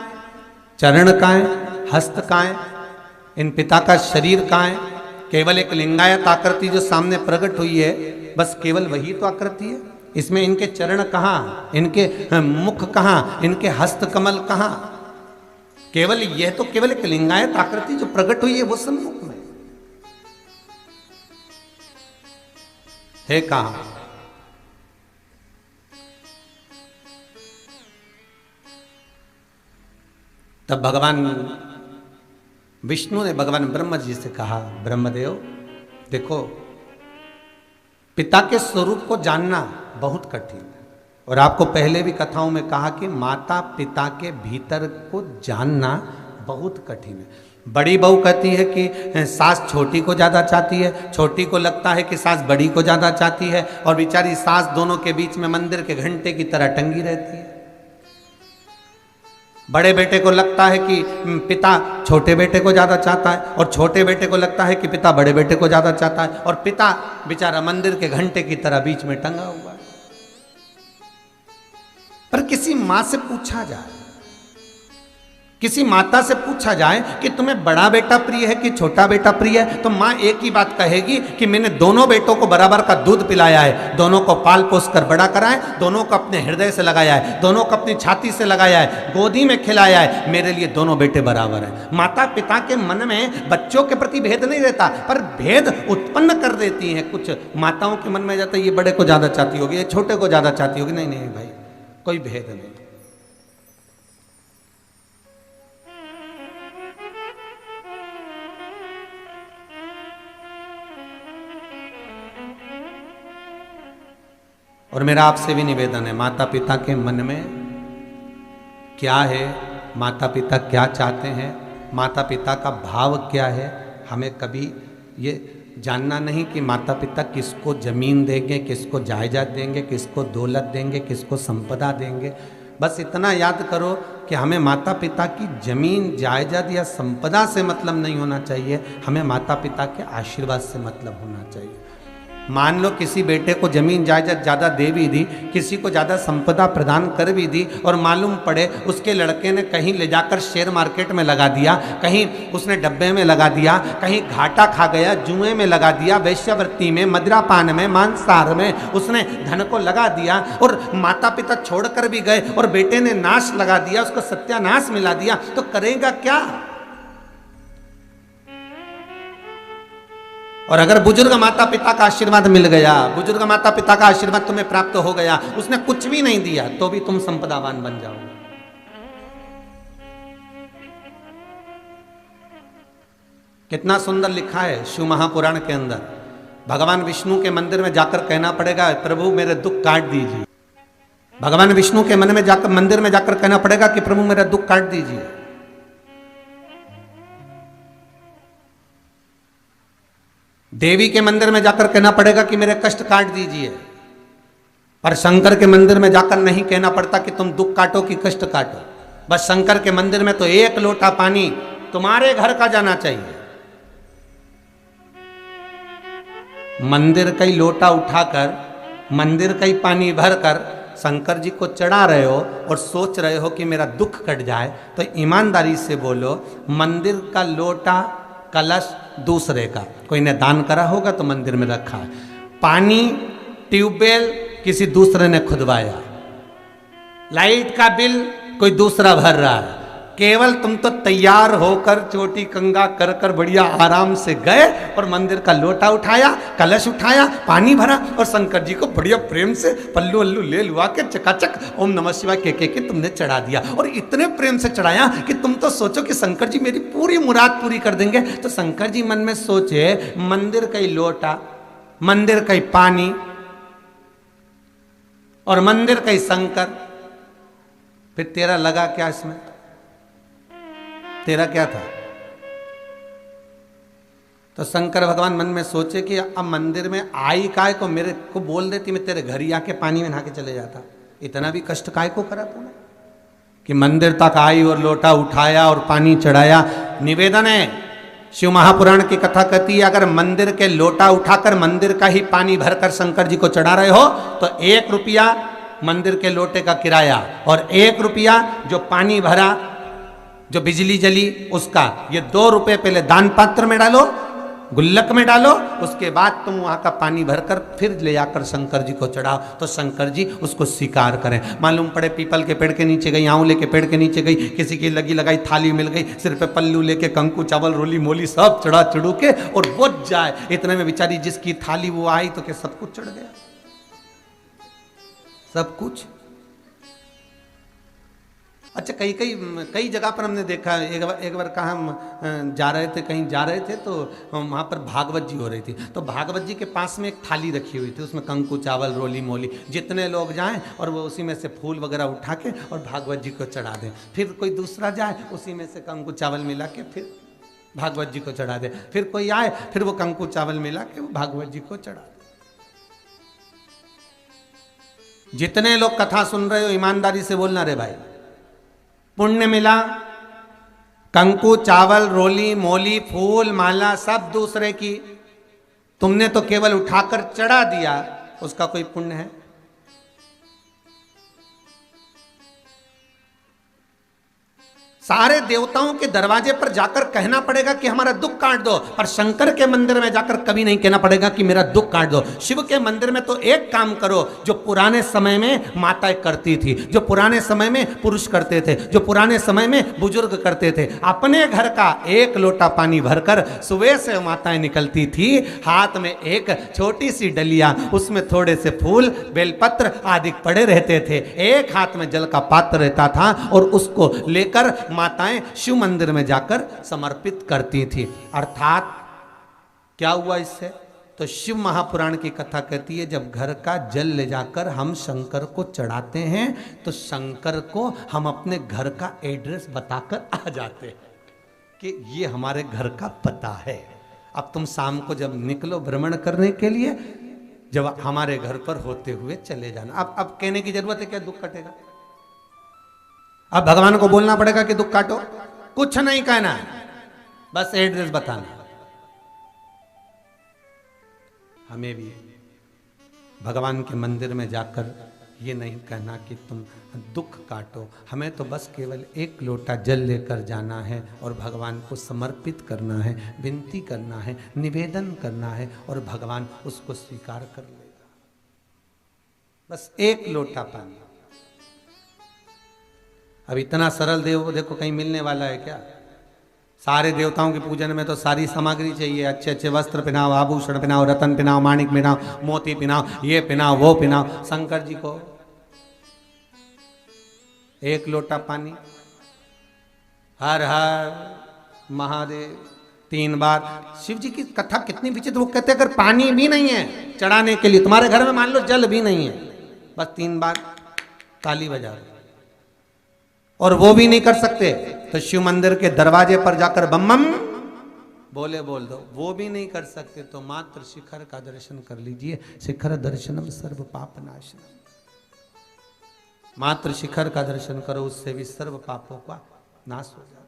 Speaker 2: चरण कहाँ है, हस्त कहाँ है, इन पिता का शरीर कहाँ है? केवल एक लिंगायत आकृति जो सामने प्रकट हुई है, बस केवल वही तो आकृति है। इसमें इनके चरण कहाँ, इनके मुख कहाँ, इनके हस्त कमल कहाँ? केवल यह तो केवल एक लिंगायत आकृति जो प्रकट हुई है वो सम्मुख में है। कहाँ? तब भगवान विष्णु ने भगवान ब्रह्मा जी से कहा, ब्रह्मदेव देखो, पिता के स्वरूप को जानना बहुत कठिन है, और आपको पहले भी कथाओं में कहा कि माता पिता के भीतर को जानना बहुत कठिन है। बड़ी बहू कहती है कि सास छोटी को ज़्यादा चाहती है, छोटी को लगता है कि सास बड़ी को ज़्यादा चाहती है, और बेचारी सास दोनों के बीच में मंदिर के घंटे की तरह टंगी रहती है। बड़े बेटे को लगता है कि पिता छोटे बेटे को ज़्यादा चाहता है, और छोटे बेटे को लगता है कि पिता बड़े बेटे को ज़्यादा चाहता है, और पिता बेचारा मंदिर के घंटे की तरह बीच में टंगा हुआ है। पर किसी माँ से पूछा जाए, किसी माता से पूछा जाए कि तुम्हें बड़ा बेटा प्रिय है कि छोटा बेटा प्रिय है, तो माँ एक ही बात कहेगी कि मैंने दोनों बेटों को बराबर का दूध पिलाया है, दोनों को पाल पोस कर बड़ा करा है, दोनों को अपने हृदय से लगाया है, दोनों को अपनी छाती से लगाया है, गोदी में खिलाया है, मेरे लिए दोनों बेटे बराबर हैं। माता पिता के मन में बच्चों के प्रति भेद नहीं रहता, पर भेद उत्पन्न कर देती हैं। कुछ माताओं के मन में जाता है ये बड़े को ज़्यादा चाहती होगी, ये छोटे को ज़्यादा चाहती होगी। नहीं नहीं भाई, कोई भेद नहीं। और मेरा आपसे भी निवेदन है, माता पिता के मन में क्या है, माता पिता क्या चाहते हैं, माता पिता का भाव क्या है, हमें कभी ये जानना नहीं कि माता पिता किसको जमीन देंगे, किसको जायदाद देंगे, किसको दौलत देंगे, किसको संपदा देंगे। बस इतना याद करो कि हमें माता पिता की जमीन जायदाद या संपदा से मतलब नहीं होना चाहिए, हमें माता पिता के आशीर्वाद से मतलब होना चाहिए। मान लो किसी बेटे को जमीन जायदाद ज़्यादा दे भी दी, किसी को ज़्यादा संपदा प्रदान कर भी दी, और मालूम पड़े उसके लड़के ने कहीं ले जाकर शेयर मार्केट में लगा दिया, कहीं उसने डब्बे में लगा दिया, कहीं घाटा खा गया, जुए में लगा दिया, वेश्यावृत्ति में, मदिरापान में, मांसाहार में उसने धन को लगा दिया, और माता पिता छोड़कर भी गए और बेटे ने नाश लगा दिया, उसको सत्यानाश मिला दिया, तो करेगा क्या? और अगर बुजुर्ग माता पिता का आशीर्वाद मिल गया, बुजुर्ग माता पिता का आशीर्वाद तुम्हें प्राप्त हो गया, उसने कुछ भी नहीं दिया तो भी तुम संपदावान बन जाओगे। कितना सुंदर लिखा है शिव महापुराण के अंदर। भगवान विष्णु के मंदिर में जाकर कहना पड़ेगा, प्रभु मेरे दुख काट दीजिए। भगवान विष्णु के मन में जाकर मंदिर में जाकर कहना पड़ेगा कि प्रभु मेरा दुख काट दीजिए। देवी के मंदिर में जाकर कहना पड़ेगा कि मेरे कष्ट काट दीजिए। पर शंकर के मंदिर में जाकर नहीं कहना पड़ता कि तुम दुख काटो कि कष्ट काटो। बस शंकर के मंदिर में तो एक लोटा पानी तुम्हारे घर का जाना चाहिए। मंदिर का ही लोटा उठाकर, मंदिर का ही पानी भरकर शंकर जी को चढ़ा रहे हो और सोच रहे हो कि मेरा दुख कट जाए, तो ईमानदारी से बोलो, मंदिर का लोटा कलश दूसरे का, कोई ने दान करा होगा तो मंदिर में रखा है। पानी ट्यूबवेल किसी दूसरे ने खुदवाया, लाइट का बिल कोई दूसरा भर रहा है। केवल तुम तो तैयार होकर चोटी कंगा कर कर बढ़िया आराम से गए और मंदिर का लोटा उठाया, कलश उठाया, पानी भरा और शंकर जी को बढ़िया प्रेम से पल्लू अल्लू ले लुआ के चकाचक ओम नमः शिवाय के तुमने चढ़ा दिया। और इतने प्रेम से चढ़ाया कि तुम तो सोचो कि शंकर जी मेरी पूरी मुराद पूरी कर देंगे। तो शंकर जी मन में सोचे, मंदिर का ही लोटा, मंदिर का ही पानी और मंदिर का ही शंकर, फिर तेरा लगा क्या इसमें? तेरा क्या था? तो शंकर भगवान मन में सोचे कि अब मंदिर में आई काय को, मेरे को बोल देती मैं तेरे घर ही आके पानी में नहा के चले जाता। इतना भी कष्ट काय को करा तूने कि मंदिर तक आई और लोटा उठाया और पानी चढ़ाया। निवेदन है, शिव महापुराण की कथा कहती है, अगर मंदिर के लोटा उठाकर मंदिर का ही पानी भरकर शंकर जी को चढ़ा रहे हो तो 1 रुपया मंदिर के लोटे का किराया, और 1 रुपया जो पानी भरा, जो बिजली जली उसका। ये 2 रुपए पहले दान पात्र में डालो, गुल्लक में डालो, उसके बाद तुम वहां का पानी भरकर फिर ले जाकर शंकर जी को चढ़ाओ, तो शंकर जी उसको स्वीकार करें। मालूम पड़े पीपल के पेड़ के नीचे गई, आंवले के पेड़ के नीचे गई, किसी की लगी लगाई थाली मिल गई, सिर पे पल्लू लेके कंकु चावल रोली मोली सब चढ़ा चढ़ू के और बुझ जाए। इतने में बेचारी जिसकी थाली वो आई तो क्या सब कुछ चढ़ गया, सब कुछ। अच्छा, कई जगह पर हमने देखा, एक बार कहा हम जा रहे थे, कहीं जा रहे थे तो वहाँ पर भागवत जी हो रही थी, तो भागवत जी के पास में एक थाली रखी हुई थी, उसमें कंकु चावल रोली मोली, जितने लोग जाएं और वो उसी में से फूल वगैरह उठा के और भागवत जी को चढ़ा दें। फिर कोई दूसरा जाए, उसी में से कंकु चावल मिला के फिर भागवत जी को चढ़ा दे। फिर कोई आए, फिर वो कंकु चावल मिला के वो भागवत जी को चढ़ा दे। जितने लोग कथा सुन रहे हो ईमानदारी से बोलना रे भाई, पुण्य मिला। कंकु चावल रोली मोली फूल माला सब दूसरे की, तुमने तो केवल उठाकर चढ़ा दिया, उसका कोई पुण्य है? सारे देवताओं के दरवाजे पर जाकर कहना पड़ेगा कि हमारा दुख काट दो, पर शंकर के मंदिर में जाकर कभी नहीं कहना पड़ेगा कि मेरा दुख काट दो। शिव के मंदिर में तो एक काम करो जो पुराने समय में माताएं करती थी, जो पुराने समय में पुरुष करते थे, जो पुराने समय में बुजुर्ग करते थे। अपने घर का 1 लोटा पानी भरकर सुबह से माताएं निकलती थी, हाथ में एक छोटी सी डलिया, उसमें थोड़े से फूल बेलपत्र आदि पड़े रहते थे, एक हाथ में जल का पात्र रहता था और उसको लेकर माताएं शिव मंदिर में जाकर समर्पित करती थी। अर्थात क्या हुआ इससे? तो शिव महापुराण की कथा कहती है जब घर का जल ले जाकर हम शंकर को चढ़ाते हैं तो शंकर को हम अपने घर का एड्रेस बताकर आ जाते हैं कि ये हमारे घर का पता है। अब तुम शाम को जब निकलो भ्रमण करने के लिए, जब हमारे घर पर होते हुए चले जाना। अब कहने की जरूरत है क्या दुख कटेगा? अब भगवान को बोलना पड़ेगा कि दुख काटो? कुछ नहीं कहना है, बस एड्रेस बताना। हमें भी भगवान के मंदिर में जाकर ये नहीं कहना कि तुम दुख काटो, हमें तो बस केवल 1 लोटा जल लेकर जाना है और भगवान को समर्पित करना है, विनती करना है, निवेदन करना है और भगवान उसको स्वीकार कर लेगा। बस 1 लोटा पानी। अब इतना सरल देव देखो कहीं मिलने वाला है क्या? सारे देवताओं के पूजन में तो सारी सामग्री चाहिए, अच्छे अच्छे वस्त्र पहनाओ, आभूषण पहनाओ, रतन पहनाओ, माणिक पहनाओ, मोती पहनाओ, ये पहनाओ वो पहनाओ। शंकर जी को 1 लोटा पानी, हर हर महादेव 3 बार। शिव जी की कथा कितनी विचित्र, वो कहते अगर पानी भी नहीं है चढ़ाने के लिए, तुम्हारे घर में मान लो जल भी नहीं है, बस 3 बार ताली बजा दो। और वो भी नहीं कर सकते तो शिव मंदिर के दरवाजे पर जाकर बम बम बोले बोल दो। वो भी नहीं कर सकते तो मात्र शिखर का दर्शन कर लीजिए। शिखर दर्शनम सर्व पाप नाशनम। मात्र शिखर का दर्शन करो, उससे भी सर्व पापों का नाश हो जाता।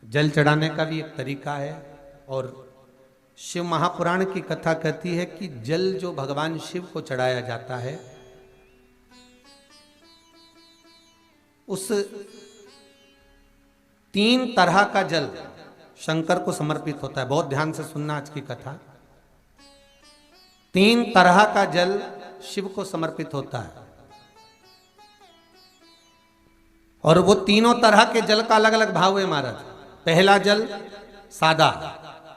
Speaker 2: जल चढ़ाने का भी एक तरीका है और शिव महापुराण की कथा कहती है कि जल जो भगवान शिव को चढ़ाया जाता है उस 3 तरह का जल शंकर को समर्पित होता है। बहुत ध्यान से सुनना आज की कथा। 3 तरह का जल शिव को समर्पित होता है और वो तीनों तरह के जल का अलग अलग भाव है महाराज। पहला जल सादा,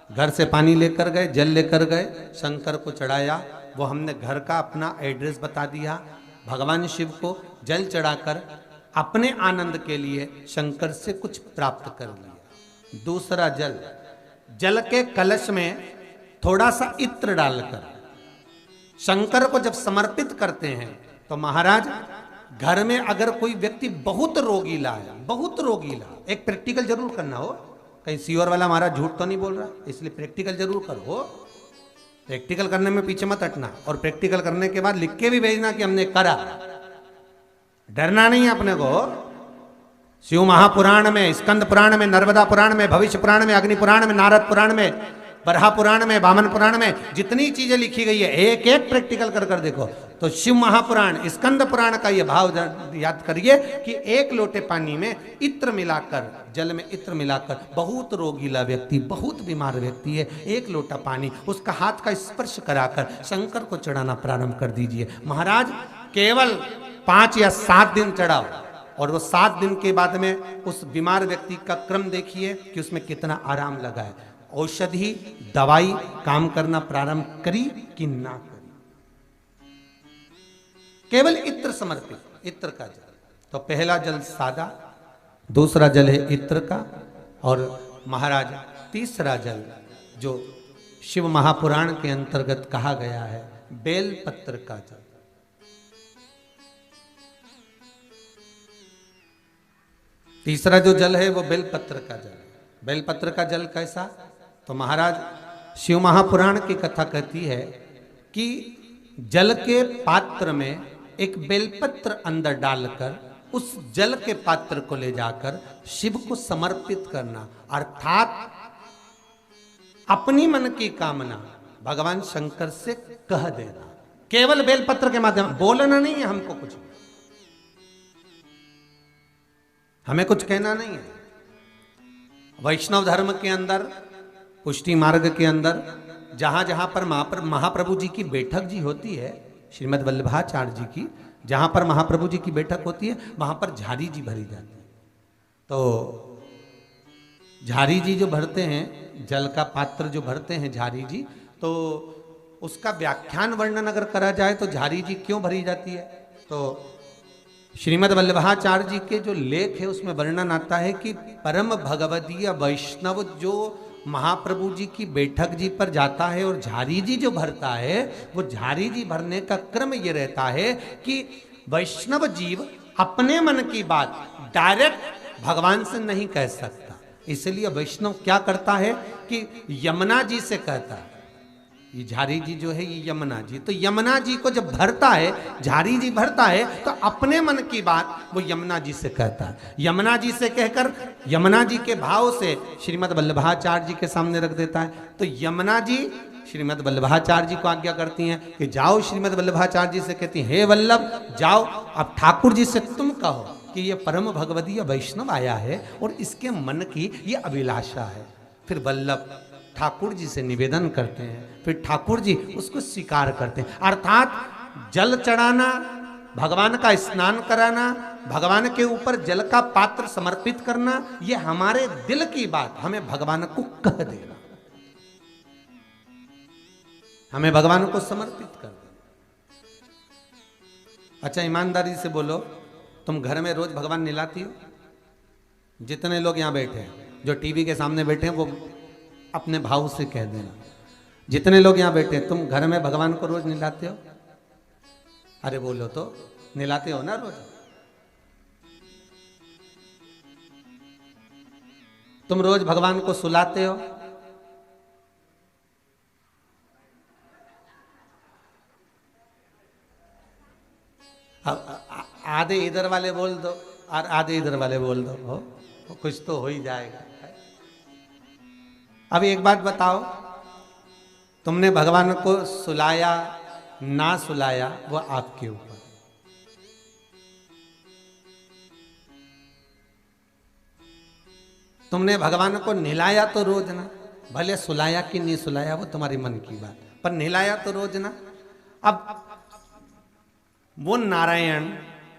Speaker 2: घर से पानी लेकर गए, जल लेकर गए, शंकर को चढ़ाया, वो हमने घर का अपना एड्रेस बता दिया, भगवान शिव को जल चढ़ाकर अपने आनंद के लिए शंकर से कुछ प्राप्त कर लिया। दूसरा जल, जल के कलश में थोड़ा सा इत्र डालकर शंकर को जब समर्पित करते हैं तो महाराज घर में अगर कोई व्यक्ति बहुत रोगीला है, बहुत रोगीला, एक प्रैक्टिकल जरूर करना हो, कहीं सीओर वाला हमारा झूठ तो नहीं बोल रहा, इसलिए प्रैक्टिकल जरूर करो। प्रैक्टिकल करने में पीछे मत हटना और प्रैक्टिकल करने के बाद लिख के भी भेजना कि हमने करा। डरना नहीं है अपने को। शिव महापुराण में, स्कंद पुराण में, नर्मदा पुराण में, भविष्य पुराण में, अग्नि पुराण में, नारद पुराण में, बरहा पुराण में, वामन पुराण में जितनी चीजें लिखी गई है, एक एक प्रैक्टिकल कर कर देखो। तो शिव महापुराण, स्कंद पुराण का ये भाव याद करिए कि एक लोटे पानी में इत्र मिलाकर, जल में इत्र मिलाकर, बहुत रोगीला व्यक्ति, बहुत बीमार व्यक्ति है, एक लोटा पानी उसका हाथ का स्पर्श कराकर शंकर को चढ़ाना प्रारंभ कर दीजिए। महाराज केवल 5 या 7 दिन चढ़ाओ, और वो 7 दिन के बाद में उस बीमार व्यक्ति का क्रम देखिए कि उसमें कितना आराम लगा है। औषधि दवाई काम करना प्रारंभ करी कि ना करी। केवल इत्र समर्पित, इत्र का जल। तो पहला जल सादा, दूसरा जल है इत्र का, और महाराज तीसरा जल जो शिव महापुराण के अंतर्गत कहा गया है, बेल पत्र का जल। तीसरा जो जल है वो बेलपत्र का जल। बेलपत्र का जल कैसा? तो महाराज शिव महापुराण की कथा कहती है कि जल के पात्र में एक बेलपत्र अंदर डालकर उस जल के पात्र को ले जाकर शिव को समर्पित करना, अर्थात अपनी मन की कामना भगवान शंकर से कह देना। केवल बेलपत्र के माध्यम, बोलना नहीं है हमको कुछ, हमें कुछ कहना नहीं है। वैष्णव धर्म के अंदर, पुष्टि मार्ग के अंदर जहां जहां पर महाप्रभु जी की बैठक जी होती है, श्रीमद् वल्लभाचार्य जी की, जहां पर महाप्रभु जी की बैठक होती है वहां पर झारी जी भरी जाती है। तो झारी जी जो भरते हैं, जल का पात्र जो भरते हैं झारी जी, तो उसका व्याख्यान वर्णन अगर करा जाए तो झारी जी क्यों भरी जाती है, तो श्रीमद् वल्लभाचार्य जी के जो लेख है उसमें वर्णन आता है कि परम भगवदीय वैष्णव जो महाप्रभु जी की बैठक जी पर जाता है और झारी जी जो भरता है, वो झारी जी भरने का क्रम ये रहता है कि वैष्णव जीव अपने मन की बात डायरेक्ट भगवान से नहीं कह सकता, इसलिए वैष्णव क्या करता है कि यमुना जी से कहता है। ये झारी जी जो है ये यमुना जी, तो यमुना जी को जब भरता है, झारी जी भरता है, तो अपने मन की बात वो यमुना जी से कहता है। यमुना जी से कहकर यमुना जी के भाव से श्रीमद् वल्लभाचार्य जी के सामने रख देता है। तो यमुना जी श्रीमद् वल्लभाचार्य जी को आज्ञा करती हैं कि जाओ, श्रीमद् वल्लभाचार्य जी से कहती हैं, हे वल्लभ जाओ, अब ठाकुर जी से तुम कहो कि ये परम भगवदीय वैष्णव आया है और इसके मन की ये अभिलाषा है। फिर वल्लभ ठाकुर जी से निवेदन करते हैं, फिर ठाकुर जी उसको स्वीकार करते हैं। अर्थात जल चढ़ाना, भगवान का स्नान कराना, भगवान के ऊपर जल का पात्र समर्पित करना, ये हमारे दिल की बात हमें भगवान को कह देना, हमें भगवान को समर्पित कर देना। अच्छा ईमानदारी से बोलो, तुम घर में रोज भगवान नहलाती हो? जितने लोग यहां बैठे हैं, जो टीवी के सामने बैठे हैं, वो अपने भाव से कह देना। जितने लोग यहां बैठे हैं, तुम घर में भगवान को रोज नहलाते हो? अरे बोलो तो, नहलाते हो ना रोज? तुम रोज भगवान को सुलाते हो? आधे इधर वाले बोल दो और आधे इधर वाले बोल दो, हो कुछ तो हो ही जाएगा। अब एक बात बताओ, तुमने भगवान को सुलाया ना सुलाया वो आपके ऊपर। तुमने भगवान को नहलाया तो रोज ना, भले सुलाया कि नहीं सुलाया वो तुम्हारी मन की बात, पर नहलाया तो रोज ना। अब वो नारायण,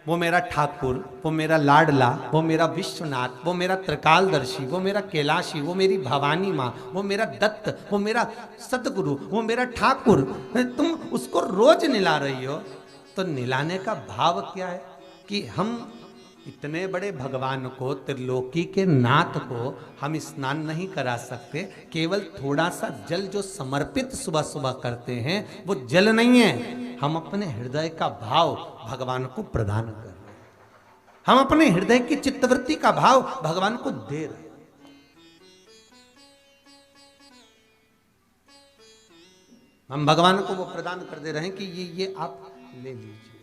Speaker 2: वो मेरा ठाकुर, वो मेरा लाडला, वो मेरा विश्वनाथ, वो मेरा त्रिकालदर्शी, वो मेरा कैलाशी, वो मेरी भवानी माँ, वो मेरा दत्त, वो मेरा सतगुरु, वो मेरा ठाकुर, तुम उसको रोज निला रही हो, तो निलाने का भाव क्या है कि हम इतने बड़े भगवान को, त्रिलोकी के नाथ को हम स्नान नहीं करा सकते? केवल थोड़ा सा जल जो समर्पित सुबह सुबह करते हैं वो जल नहीं है, हम अपने हृदय का भाव भगवान को प्रदान कर रहे हैं, हम अपने हृदय की चित्तवृत्ति का भाव भगवान को दे रहे हैं। हम भगवान को वो प्रदान कर दे रहे हैं कि ये आप ले लीजिए।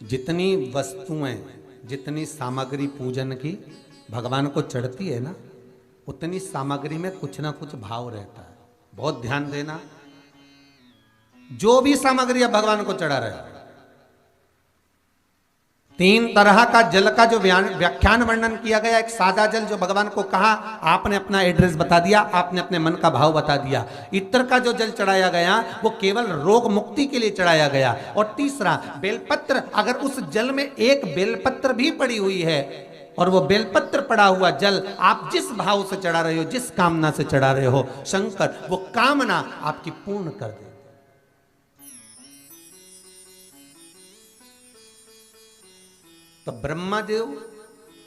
Speaker 2: जितनी वस्तुएं जितनी सामग्री पूजन की भगवान को चढ़ती है ना, उतनी सामग्री में कुछ ना कुछ भाव रहता है। बहुत ध्यान देना, जो भी सामग्री आप भगवान को चढ़ा रहे हो, 3 तरह का जल का जो व्याख्यान वर्णन किया गया। एक सादा जल जो भगवान को कहा, आपने अपना एड्रेस बता दिया, आपने अपने मन का भाव बता दिया। इत्र का जो जल चढ़ाया गया वो केवल रोग मुक्ति के लिए चढ़ाया गया। और तीसरा बेलपत्र, अगर उस जल में एक बेलपत्र भी पड़ी हुई है और वो बेलपत्र पड़ा हुआ जल आप जिस भाव से चढ़ा रहे हो, जिस कामना से चढ़ा रहे हो, शंकर वो कामना आपकी पूर्ण कर दे। तो ब्रह्मा देव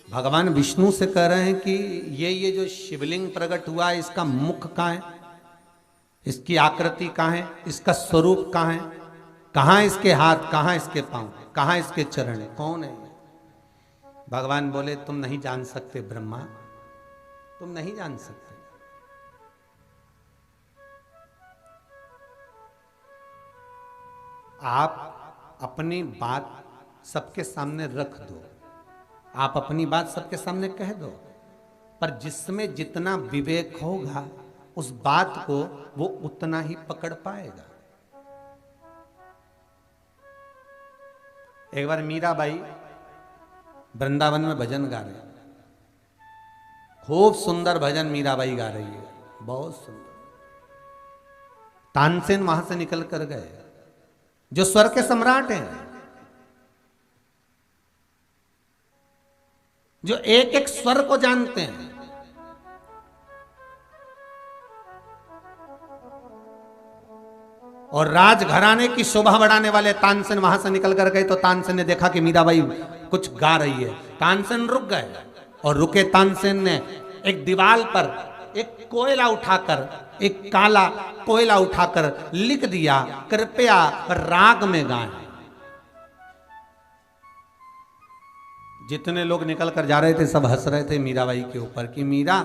Speaker 2: भगवान विष्णु से कह रहे हैं कि ये जो शिवलिंग प्रकट हुआ है, इसका मुख कहाँ है, इसकी आकृति कहाँ है, इसका स्वरूप कहाँ है, कहाँ इसके हाथ, कहाँ इसके पांव, कहाँ इसके चरण, कौन है? भगवान बोले तुम नहीं जान सकते ब्रह्मा, तुम नहीं जान सकते। आप अपनी बात सबके सामने रख दो, आप अपनी बात सबके सामने कह दो, पर जिसमें जितना विवेक होगा उस बात को वो उतना ही पकड़ पाएगा। एक बार मीराबाई वृंदावन में भजन गा रहे हैं, खूब सुंदर भजन मीराबाई गा रही है, बहुत सुंदर। तानसेन वहां से निकल कर गए, जो स्वर के सम्राट हैं, जो एक एक स्वर को जानते हैं। और राजघराने की शोभा बढ़ाने वाले तानसेन वहां से निकल कर गए। तो तानसेन ने देखा कि मीराबाई कुछ गा रही है, तानसेन रुक गए। और रुके तानसेन ने एक दीवार पर एक कोयला उठाकर, एक काला कोयला उठाकर लिख दिया, कृपया राग में गाएं। जितने लोग निकल कर जा रहे थे सब हंस रहे थे मीराबाई के ऊपर कि मीरा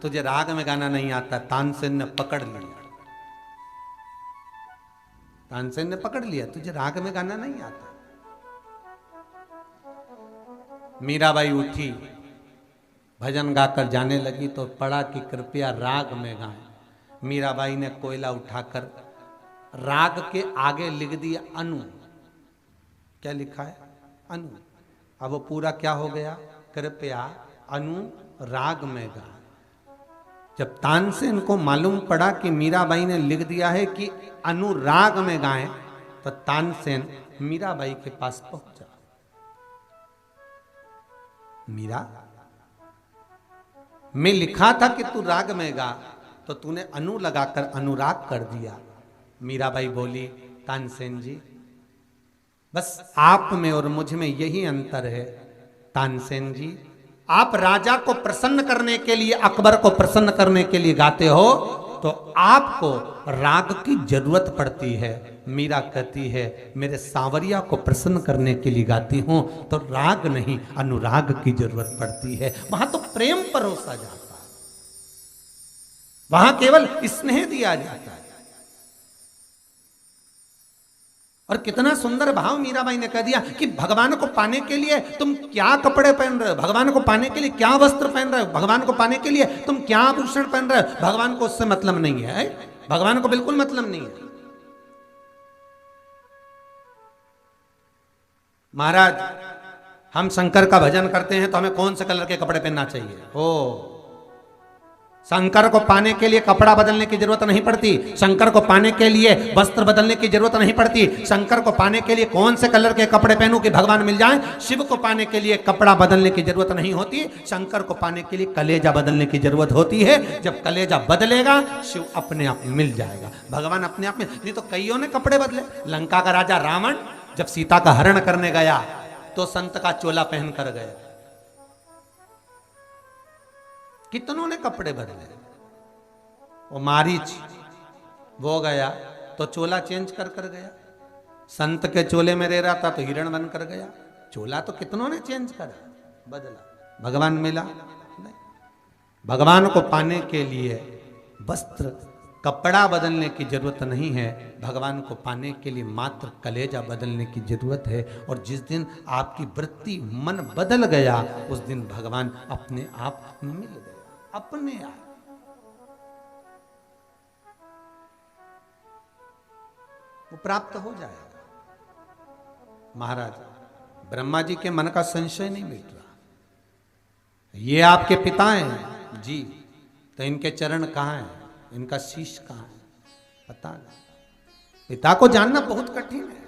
Speaker 2: तुझे राग में गाना नहीं आता। तानसेन ने पकड़ लिया, तानसेन ने पकड़ लिया, तुझे राग में गाना नहीं आता। मीराबाई उठी, भजन गाकर जाने लगी तो पढ़ा कि कृपया राग में गाएं। मीराबाई ने कोयला उठाकर राग के आगे लिख दिया अनु। क्या लिखा है? अनु। अब वो पूरा क्या हो गया? कृपया अनुराग में गा। जब तानसेन को मालूम पड़ा कि मीराबाई ने लिख दिया है कि अनुराग में गाएं, तो तानसेन मीराबाई के पास पहुंचा। मीरा, मैं लिखा था कि तू राग में गा, तो तूने अनु लगाकर अनुराग कर दिया। मीराबाई बोली, तानसेन जी, बस आप में और मुझ में यही अंतर है। तानसेन जी, आप राजा को प्रसन्न करने के लिए, अकबर को प्रसन्न करने के लिए गाते हो, तो आपको राग की जरूरत पड़ती है। मीरा कहती है, मेरे सांवरिया को प्रसन्न करने के लिए गाती हूं, तो राग नहीं अनुराग की जरूरत पड़ती है। वहां तो प्रेम परोसा जाता है, वहां केवल स्नेह दिया जाता है। और कितना सुंदर भाव मीराबाई ने कह दिया कि भगवान को पाने के लिए तुम क्या कपड़े पहन रहे हो, भगवान को पाने के लिए क्या वस्त्र पहन रहे हो, भगवान को पाने के लिए तुम क्या आभूषण पहन रहे हो, भगवान को उससे मतलब नहीं है। भगवान को बिल्कुल मतलब नहीं है। महाराज, हम शंकर का भजन करते हैं तो हमें कौन से कलर के कपड़े पहनना चाहिए? ओ, शंकर को पाने के लिए कपड़ा बदलने की जरूरत नहीं पड़ती, शंकर को पाने के लिए वस्त्र बदलने की जरूरत नहीं पड़ती, शंकर को पाने के लिए कौन से कलर के कपड़े पहनूं कि भगवान मिल जाए। शिव को पाने के लिए कपड़ा बदलने की जरूरत नहीं होती, शंकर को पाने के लिए कलेजा बदलने की जरूरत होती है। जब कलेजा बदलेगा शिव अपने आप मिल जाएगा, भगवान अपने आप में। नहीं तो कईयों ने कपड़े बदले। लंका का राजा रावण जब सीता का हरण करने गया तो संत का चोला पहन कर गया। कितनों ने कपड़े बदले। वो मारीच वो गया तो चोला चेंज कर कर गया, संत के चोले में रह रहा था तो हिरण बन कर गया। चोला तो कितनों ने चेंज करा, बदला। भगवान मिला नहीं। भगवान को पाने के लिए वस्त्र कपड़ा बदलने की जरूरत नहीं है, भगवान को पाने के लिए मात्र कलेजा बदलने की जरूरत है। और जिस दिन आपकी वृत्ति मन बदल गया, उस दिन भगवान अपने आप मिल गया, अपने आप। वो प्राप्त हो जाएगा। महाराज ब्रह्मा जी के मन का संशय नहीं मिट रहा, ये आपके पिता हैं जी, तो इनके चरण कहाँ हैं, इनका शीश कहाँ है, पता नहीं। पिता को जानना बहुत कठिन है।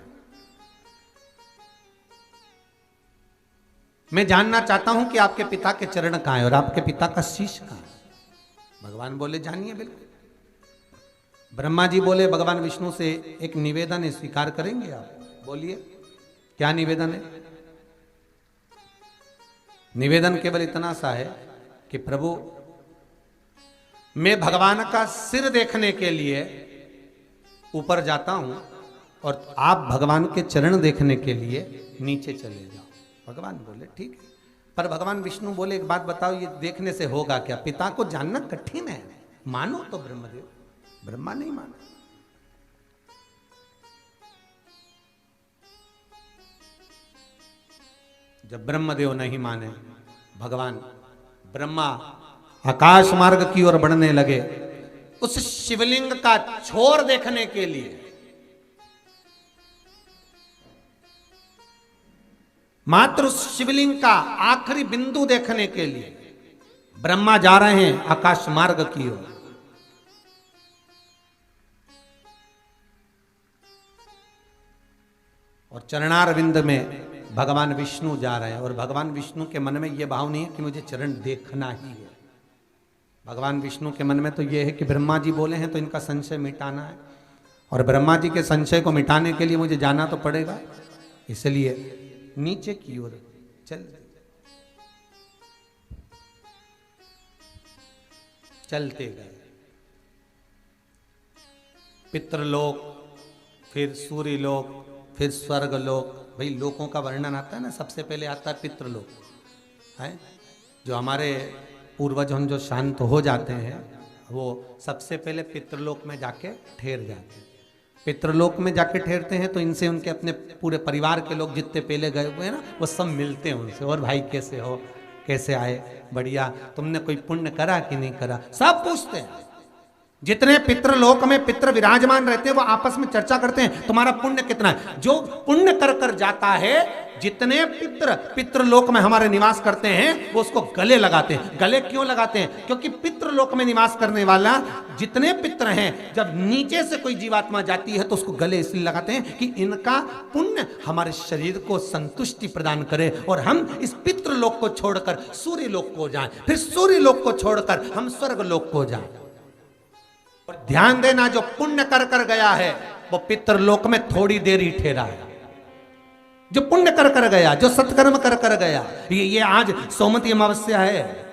Speaker 2: मैं जानना चाहता हूं कि आपके पिता के चरण कहाँ हैं और आपके पिता का शीश कहाँ है। भगवान बोले जानिए बिल्कुल। ब्रह्मा जी बोले भगवान विष्णु से एक निवेदन है, स्वीकार करेंगे आप? बोलिए क्या निवेदन है? निवेदन केवल इतना सा है कि प्रभु मैं भगवान का सिर देखने के लिए ऊपर जाता हूं और आप भगवान के चरण देखने के लिए नीचे चले जाओ। भगवान बोले ठीक है, पर भगवान विष्णु बोले एक बात बताओ, ये देखने से होगा क्या? पिता को जानना कठिन है, मानो तो ब्रह्मदेव। ब्रह्मा नहीं माना। जब ब्रह्मदेव नहीं माने, भगवान ब्रह्मा आकाश मार्ग की ओर बढ़ने लगे उस शिवलिंग का छोर देखने के लिए। मात्र उस शिवलिंग का आखिरी बिंदु देखने के लिए ब्रह्मा जा रहे हैं आकाश मार्ग की ओर। और चरणारविंद में भगवान विष्णु जा रहे हैं और भगवान विष्णु के मन में यह भाव नहीं है कि मुझे चरण देखना ही है। भगवान विष्णु के मन में तो यह है कि ब्रह्मा जी बोले हैं तो इनका संशय मिटाना है, और ब्रह्मा जी के संशय को मिटाने के लिए मुझे जाना तो पड़ेगा, इसलिए नीचे की ओर चलते गए। पितृलोक, फिर सूर्यलोक, फिर स्वर्गलोक। भाई लोकों का वर्णन आता है ना, सबसे पहले आता है पितृलोक, है जो हमारे पूर्वज हम जो शांत हो जाते हैं वो सबसे पहले पितृलोक में जाके ठहर जाते हैं। पितृलोक में जाके ठहरते हैं तो इनसे उनके अपने पूरे परिवार के लोग जितने पहले गए हुए हैं ना, वो सब मिलते हैं उनसे, और भाई कैसे हो, कैसे आए, बढ़िया, तुमने कोई पुण्य करा कि नहीं करा, सब पूछते हैं। जितने पितृलोक में पितृ विराजमान रहते हैं वो आपस में चर्चा करते हैं तुम्हारा पुण्य कितना है। जो पुण्य कर कर जाता है, जितने पितृलोक में हमारे निवास करते हैं वो उसको गले लगाते हैं। गले क्यों लगाते हैं? क्योंकि पितृलोक में निवास करने वाला जितने पितृ हैं, जब नीचे से कोई जीवात्मा जाती है तो उसको गले इसलिए लगाते हैं कि इनका पुण्य हमारे शरीर को संतुष्टि प्रदान करे और हम इस पितृलोक को छोड़कर सूर्यलोक को जाएं, फिर सूर्यलोक को छोड़कर हम स्वर्गलोक को जाएं। और ध्यान देना, जो पुण्य कर कर गया है वो पितृलोक में थोड़ी देर ही ठहरा है। जो पुण्य कर कर गया, जो सत्कर्म कर कर गया, ये आज सोमवती अमावस्या है,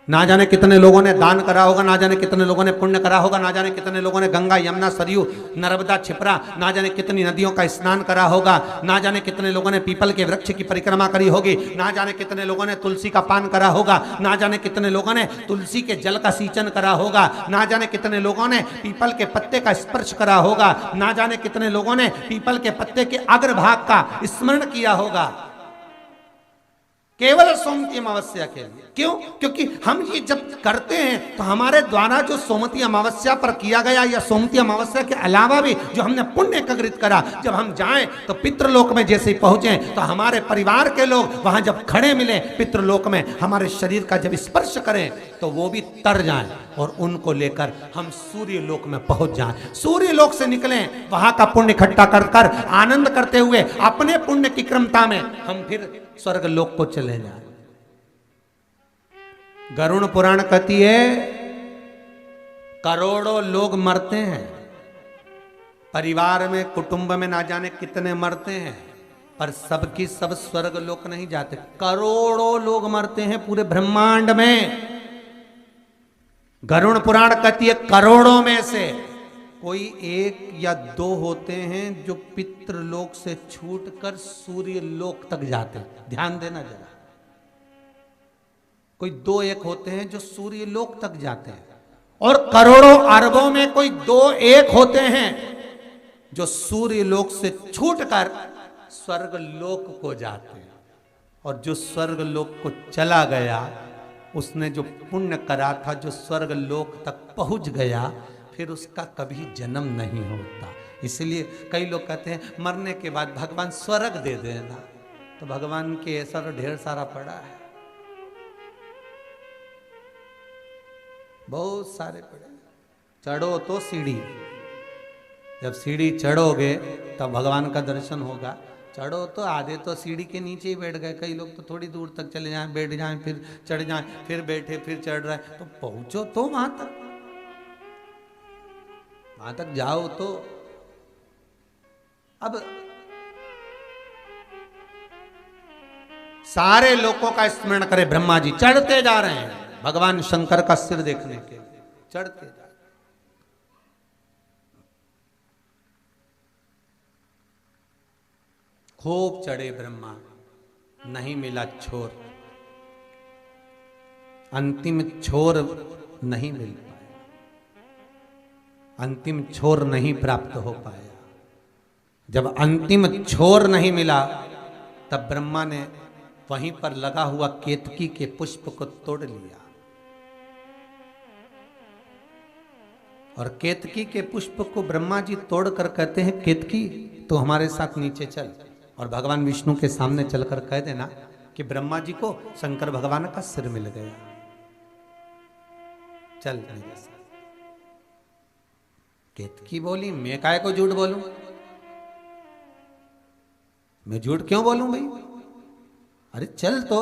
Speaker 2: ना जाने कितने लोगों ने दान करा होगा, ना जाने कितने लोगों ने पुण्य करा होगा, ना जाने कितने लोगों ने गंगा, यमुना, सरयू, नर्मदा, छिपरा, ना जाने कितनी नदियों का स्नान करा होगा, ना जाने कितने लोगों ने पीपल के वृक्ष की परिक्रमा करी होगी, ना जाने कितने लोगों ने तुलसी का पान करा होगा, ना जाने कितने लोगों ने तुलसी के जल का सींचन करा होगा, ना जाने कितने लोगों ने पीपल के पत्ते का स्पर्श करा होगा, ना जाने कितने लोगों ने पीपल के पत्ते के अग्रभाग का स्मरण किया होगा, केवल सोमवती अमावस्या के लिए। क्यों? क्योंकि हम ये जब करते हैं तो हमारे द्वारा जो सोमवती अमावस्या पर किया गया या सोमवती अमावस्या के अलावा भी जो हमने पुण्य एकत्रित करा, जब हम जाएं तो पितृलोक में जैसे ही पहुंचे तो हमारे परिवार के लोग वहां जब खड़े मिले पितृलोक में, हमारे शरीर का जब स्पर्श करें तो वो भी तर जाएं और उनको लेकर हम सूर्यलोक में पहुंच जाएं। सूर्यलोक से निकलें, वहां का पुण्य इकट्ठा कर कर आनंद करते हुए अपने पुण्य की क्रमता में हम फिर स्वर्गलोक को चले जाएं। गरुड़ पुराण कहती है करोड़ों लोग मरते हैं परिवार में, कुटुंब में, ना जाने कितने मरते हैं, पर सबकी सब स्वर्गलोक नहीं जाते। करोड़ों लोग मरते हैं पूरे ब्रह्मांड में। गरुड़ पुराण कहती है करोड़ों में से कोई एक या दो होते हैं जो पितृलोक से छूटकर सूर्यलोक तक जाते हैं। ध्यान देना जरा, कोई दो एक होते हैं जो सूर्यलोक तक जाते हैं और करोड़ों अरबों में कोई दो एक होते हैं जो सूर्य लोक से छूटकर स्वर्ग लोक को जाते हैं, और जो स्वर्ग लोक को चला गया उसने जो पुण्य करा था, जो स्वर्ग लोक तक पहुंच गया, फिर उसका कभी जन्म नहीं होता। इसलिए कई लोग कहते हैं मरने के बाद भगवान स्वर्ग दे देना, तो भगवान के ऐसा तो ढेर सारा पड़ा है, बहुत सारे पड़े। चढ़ो तो सीढ़ी, जब सीढ़ी चढ़ोगे तब भगवान का दर्शन होगा। चढ़ो तो आधे तो सीढ़ी के नीचे ही बैठ गए, कई लोग तो थोड़ी दूर तक चले जाएं, बैठ जाएं, फिर चढ़ जाएं, फिर बैठे, फिर चढ़ रहे, तो पहुंचो तो वहां तक जाओ तो। अब सारे लोगों का स्मरण करे, ब्रह्मा जी चढ़ते जा रहे हैं भगवान शंकर का सिर देखने के लिए, चढ़ते जा। खूब चढ़े ब्रह्मा, नहीं मिला छोर, अंतिम छोर नहीं मिल पाया, अंतिम छोर नहीं प्राप्त हो पाया। जब अंतिम छोर नहीं मिला तब ब्रह्मा ने वहीं पर लगा हुआ केतकी के पुष्प को तोड़ लिया, और केतकी के पुष्प को ब्रह्मा जी तोड़कर कहते हैं केतकी तो हमारे साथ नीचे चल, और भगवान विष्णु के सामने चलकर कह देना कि ब्रह्मा जी को शंकर भगवान का सिर मिल गया, चल मेरे साथ। केतकी बोली मैं काहे को झूठ बोलूं, मैं झूठ क्यों बोलूं भाई, अरे चल तो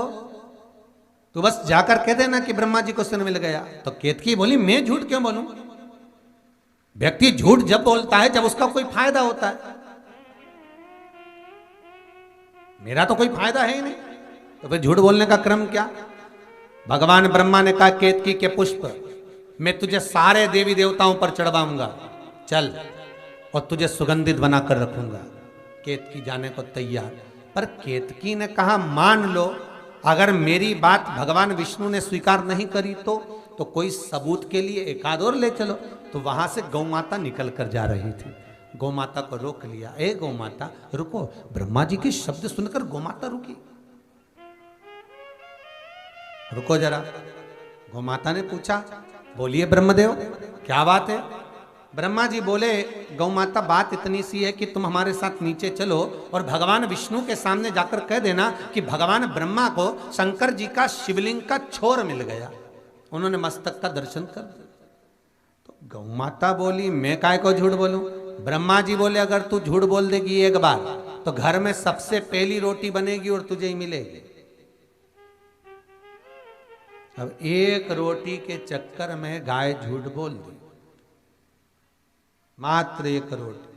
Speaker 2: बस जाकर कह देना कि ब्रह्मा जी को सिर मिल गया। तो केतकी बोली मैं झूठ क्यों बोलूं, व्यक्ति झूठ जब बोलता है जब उसका कोई फायदा होता है, मेरा तो कोई फायदा है ही नहीं, तो फिर झूठ बोलने का क्रम क्या। भगवान ब्रह्मा ने कहा केतकी के पुष्प मैं तुझे सारे देवी देवताओं पर चढ़वाऊंगा, चल, और तुझे सुगंधित बनाकर रखूंगा। केतकी जाने को तैयार, पर केतकी ने कहा मान लो अगर मेरी बात भगवान विष्णु ने स्वीकार नहीं करी तो कोई सबूत के लिए एक आध और ले चलो। तो वहां से गौ माता निकल कर जा रही थी, गौ माता को रोक लिया, ए गौ माता रुको। ब्रह्मा जी के शब्द सुनकर गौ माता रुकी, रुको जरा। गौ माता ने पूछा बोलिए ब्रह्मदेव क्या बात है। ब्रह्मा जी बोले गौ माता बात इतनी सी है कि तुम हमारे साथ नीचे चलो और भगवान विष्णु के सामने जाकर कह देना कि भगवान ब्रह्मा को शंकर जी का शिवलिंग का छोर मिल गया, उन्होंने मस्तक का दर्शन कर दिया। तो गौ माता बोली मैं काय को झूठ बोलूं। ब्रह्मा जी बोले अगर तू झूठ बोल देगी एक बार तो घर में सबसे पहली रोटी बनेगी और तुझे ही मिलेगी। अब एक रोटी के चक्कर में गाय झूठ बोल दी, मात्र एक रोटी,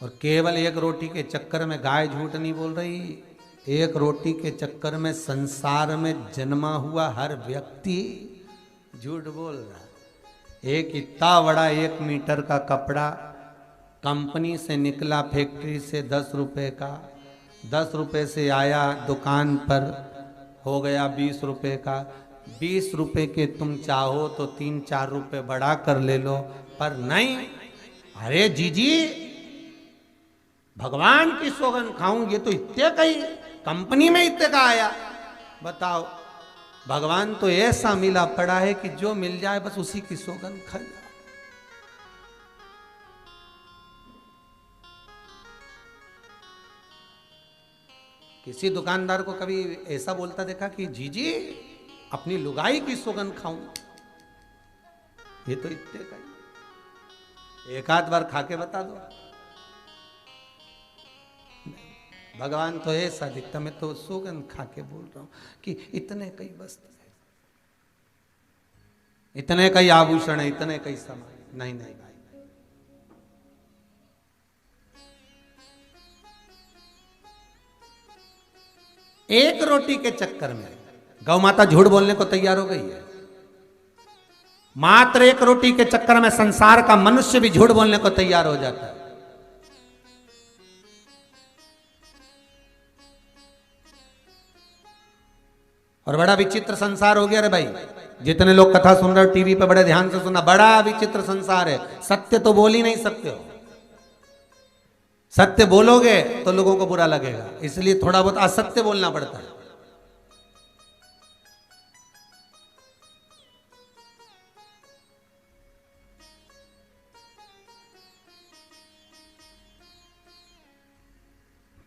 Speaker 2: और केवल एक रोटी के चक्कर में गाय झूठ नहीं बोल रही, एक रोटी के चक्कर में संसार में जन्मा हुआ हर व्यक्ति झूठ बोल रहा है। एक इतना बड़ा 1 मीटर का कपड़ा कंपनी से निकला, फैक्ट्री से 10 रुपए का, 10 रुपए से आया दुकान पर हो गया 20 रुपए का, 20 रुपए के तुम चाहो तो 3-4 रुपए बढ़ा कर ले लो, पर नहीं। अरे जीजी भगवान की सौगंध खाऊं, ये तो इतने का ही कंपनी में इतने का आया। बताओ भगवान तो ऐसा मिला पड़ा है कि जो मिल जाए बस उसी की सौगंध खा जाए। किसी दुकानदार को कभी ऐसा बोलता देखा कि जीजी अपनी लुगाई की सौगंध खाऊं, ये तो इतने का ही, एक आध बार खा के बता दो। भगवान तो ऐसा दिखता, मैं तो सौगंध खा के बोल रहा हूं कि इतने कई वस्त्र है, इतने कई आभूषण है, इतने कई सामान। नहीं नहीं भाई, एक रोटी के चक्कर में गौ माता झूठ बोलने को तैयार हो गई है। मात्र एक रोटी के चक्कर में संसार का मनुष्य भी झूठ बोलने को तैयार हो जाता है। और बड़ा विचित्र संसार हो गया रे भाई। जितने लोग कथा सुन रहे हो टीवी पे बड़े ध्यान से सुनना, बड़ा विचित्र संसार है। सत्य तो बोल ही नहीं सकते हो, सत्य बोलोगे तो लोगों को बुरा लगेगा, इसलिए थोड़ा बहुत असत्य बोलना पड़ता है।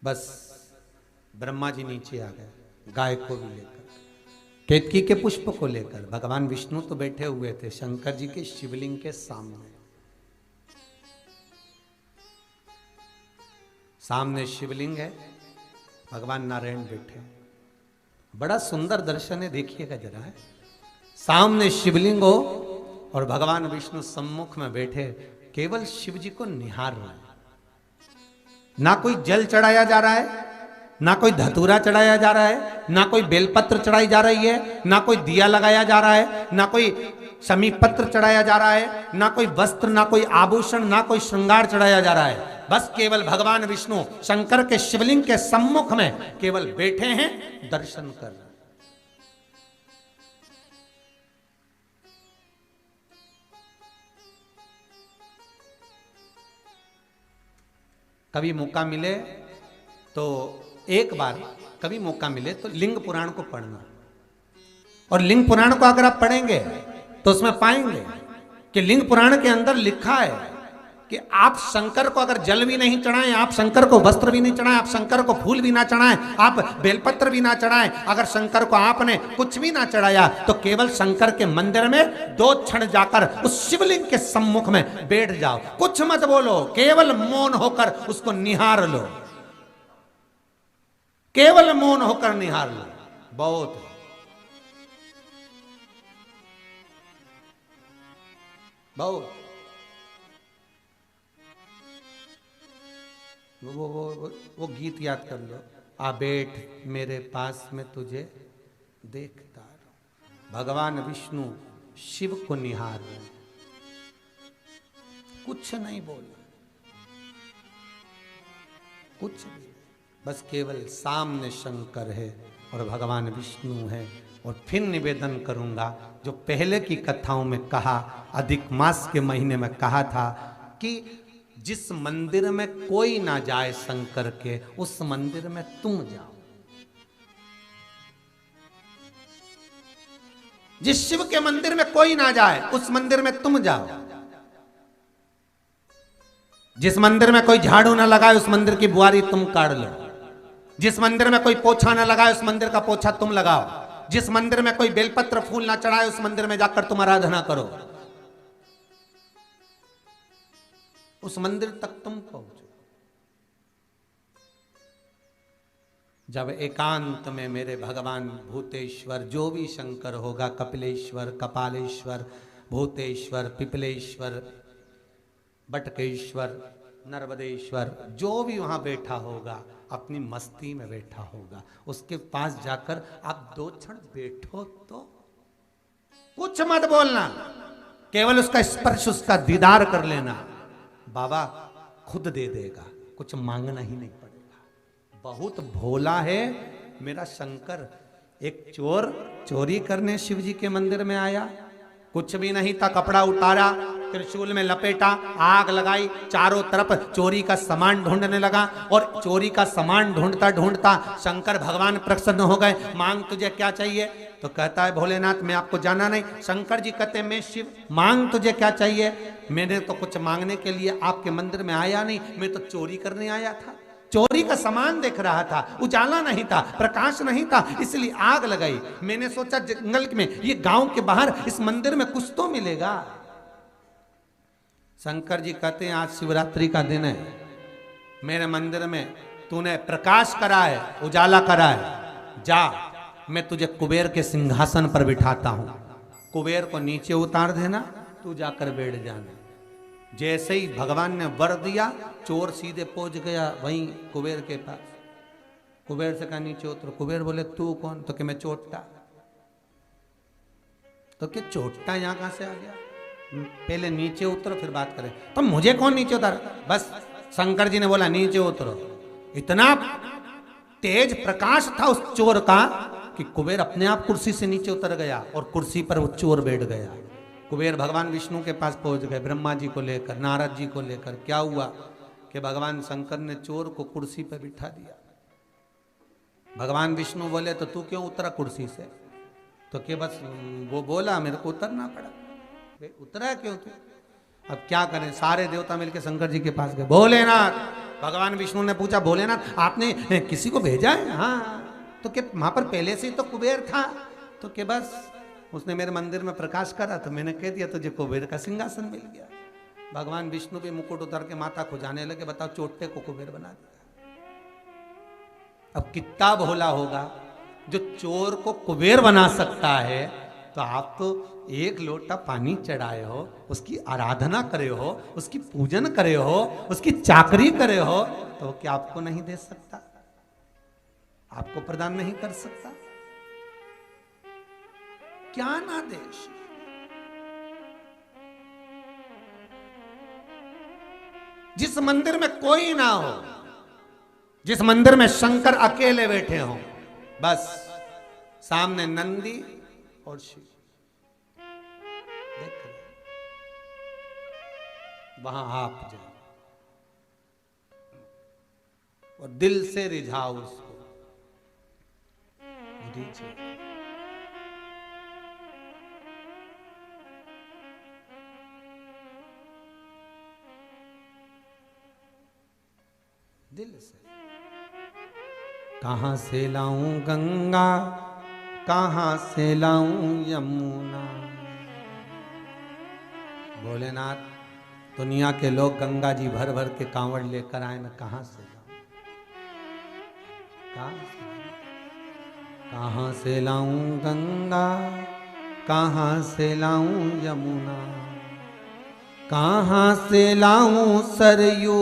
Speaker 2: बस ब्रह्मा जी नीचे आ गए, गाय को भी लेकर, केतकी के पुष्प को लेकर। भगवान विष्णु तो बैठे हुए थे शंकर जी के शिवलिंग के सामने। सामने शिवलिंग है, भगवान नारायण बैठे। बड़ा सुंदर दर्शन है, देखिएगा जरा है। सामने शिवलिंग हो और भगवान विष्णु सम्मुख में बैठे, केवल शिव जी को निहार रहे हैं। ना कोई जल चढ़ाया जा रहा है, ना कोई धतूरा चढ़ाया जा रहा है, ना कोई बेलपत्र चढ़ाई जा रही है, ना कोई दिया लगाया जा रहा है, ना कोई समीपत्र चढ़ाया जा रहा है, ना कोई वस्त्र, ना कोई आभूषण, ना कोई श्रृंगार चढ़ाया जा रहा है। बस केवल भगवान विष्णु शंकर के शिवलिंग के सम्मुख में केवल बैठे हैं, दर्शन कर रहे हैं। कभी मौका मिले तो एक बार, कभी मौका मिले तो लिंग पुराण को पढ़ना। और लिंग पुराण को अगर आप पढ़ेंगे तो उसमें पाएंगे कि लिंग पुराण के अंदर लिखा है कि आप शंकर को अगर जल भी नहीं चढ़ाएं, आप शंकर को वस्त्र भी नहीं चढ़ाएं, आप शंकर को फूल भी ना चढ़ाएं, आप बेलपत्र भी ना चढ़ाएं, अगर शंकर को आपने कुछ भी ना चढ़ाया तो केवल शंकर के मंदिर में 2 क्षण जाकर उस शिवलिंग के सम्मुख में बैठ जाओ, कुछ मत बोलो, केवल मौन होकर उसको निहार लो, केवल मौन होकर निहार लो। बहुत बहुत वो गीत याद कर लो, आ बैठ मेरे पास में तुझे देखता रहूं। भगवान विष्णु शिव को निहार रहे, कुछ नहीं बोलना, कुछ भी, बस केवल सामने शंकर है और भगवान विष्णु है। और फिर निवेदन करूंगा, जो पहले की कथाओं में कहा, अधिक मास के महीने में कहा था कि जिस मंदिर में कोई ना जाए शंकर के, उस मंदिर में तुम जाओ। जिस शिव के मंदिर में कोई ना जाए, उस मंदिर में तुम जाओ। जिस मंदिर में कोई झाड़ू ना लगाए, उस मंदिर की बुआरी तुम काट लो। जिस मंदिर में कोई पोछा ना लगाए, उस मंदिर का पोछा तुम लगाओ। जिस मंदिर में कोई बेलपत्र फूल ना चढ़ाए, उस मंदिर में जाकर तुम आराधना करो। उस मंदिर तक तुम पहुंचो। जब एकांत में मेरे भगवान भूतेश्वर, जो भी शंकर होगा, कपिलेश्वर, कपालेश्वर, भूतेश्वर, पिपलेश्वर, बटकेश्वर, नर्मदेश्वर, जो भी वहां बैठा होगा, अपनी मस्ती में बैठा होगा, उसके पास जाकर आप 2 क्षण बैठो तो कुछ मत बोलना, केवल उसका स्पर्श, उसका दीदार कर लेना। बाबा खुद दे देगा, कुछ मांगना ही नहीं पड़ेगा। बहुत भोला है मेरा शंकर। एक चोर चोरी करने शिव जी के मंदिर में आया, कुछ भी नहीं था, कपड़ा उतारा, त्रिशूल में लपेटा, आग लगाई, चारों तरफ चोरी का सामान ढूंढने लगा। और चोरी का सामान ढूंढता ढूंढता शंकर भगवान प्रसन्न हो गए। मांग तुझे क्या चाहिए? तो कहता है भोलेनाथ मैं आपको जाना नहीं। शंकर जी कहते मैं शिव, मांग तुझे क्या चाहिए? मैंने तो कुछ मांगने के लिए आपके मंदिर में आया नहीं, मैं तो चोरी करने आया था, चोरी का सामान देख रहा था, उजाला नहीं था, प्रकाश नहीं था, इसलिए आग लगाई। मैंने सोचा जंगल में, ये गांव के बाहर इस मंदिर में कुछ तो मिलेगा। शंकर जी कहते हैं आज शिवरात्रि का दिन है, मेरे मंदिर में तूने प्रकाश करा है, उजाला करा है, जा मैं तुझे कुबेर के सिंहासन पर बिठाता हूं, कुबेर को नीचे उतार देना, तू जाकर बैठ जाना। जैसे ही भगवान ने वर दिया, चोर सीधे पहुंच गया वहीं कुबेर के पास। कुबेर से कहा नीचे उतर। कुबेर बोले तू कौन? तो कि मैं चोट्टा। तो कि चोट्टा यहां कहां से आ गया? पहले नीचे उतरो फिर बात करें। तो मुझे कौन नीचे उतार? बस शंकर जी ने बोला नीचे उतरो। इतना तेज प्रकाश था उस चोर का कि कुबेर अपने आप कुर्सी से नीचे उतर गया और कुर्सी पर वो चोर बैठ गया। कुबेर भगवान विष्णु के पास पहुंच गए, ब्रह्मा जी को लेकर, नारद जी को लेकर। क्या हुआ कि भगवान शंकर ने चोर को कुर्सी पर बिठा दिया। भगवान विष्णु बोले तो तू क्यों उतरा कुर्सी से? तो कि बस वो बोला मेरे को उतरना पड़ा। बे उतरा क्यों तू? अब क्या करें, सारे देवता मिलकर शंकर जी के पास गए। भोलेनाथ, भगवान विष्णु ने पूछा भोलेनाथ आपने किसी को भेजा है? हाँ। तो कि वहां पर पहले से ही तो कुबेर था। तो कि बस उसने मेरे मंदिर में प्रकाश करा तो मैंने कह दिया तुझे कुबेर का सिंहासन मिल गया। भगवान विष्णु भी मुकुट उतार के माथा खुजाने लगे, बताओ चोटे को कुबेर बना दिया। अब कितना भोला होगा जो चोर को कुबेर बना सकता है। तो आप तो एक लोटा पानी चढ़ाए हो, उसकी आराधना करे हो, उसकी पूजन करे हो, उसकी चाकरी करे हो, तो क्या आपको नहीं दे सकता? आपको प्रदान नहीं कर सकता? क्या ना देश। जिस मंदिर में कोई ना हो, जिस मंदिर में शंकर अकेले बैठे हो, बस सामने नंदी और शिव, देख वहां आप जाओ और दिल से रिझाओ उसको। रिझे दिल से। कहां से लाऊं गंगा, कहां से लाऊं यमुना। भोलेनाथ, दुनिया के लोग गंगा जी भर भर के कांवड़ लेकर आए, मैं कहां से लाऊं? कहां से लाऊं गंगा, कहां से लाऊं यमुना, कहां से लाऊं सरयू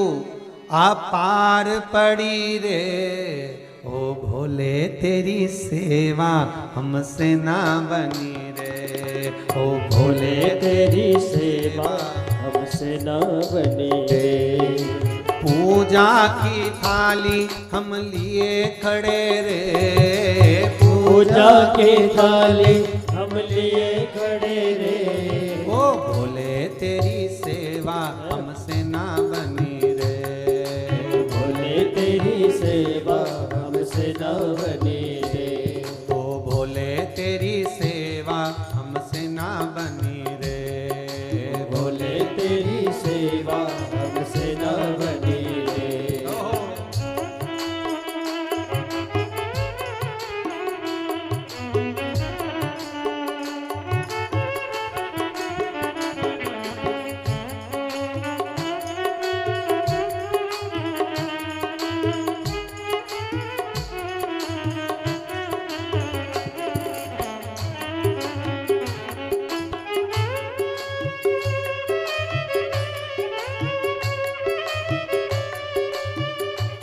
Speaker 2: अपार पड़ी रे। ओ भोले तेरी सेवा हमसे ना बनी रे।
Speaker 1: ओ भोले तेरी सेवा हमसे न बनी रे।
Speaker 2: पूजा की थाली हम लिए खड़े रे।
Speaker 1: पूजा की थाली हम लिए खड़े रे।
Speaker 2: ओ भोले तेरी सेवा हमसे ना बनी रे।
Speaker 1: भोले तेरी सेवा हमसे न बनी रे।
Speaker 2: ओ भोले तेरी सेवा हमसे ना बनी रे।
Speaker 1: भोले तेरी सेवा हमसे न बनी रे।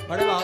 Speaker 2: बड़े भाव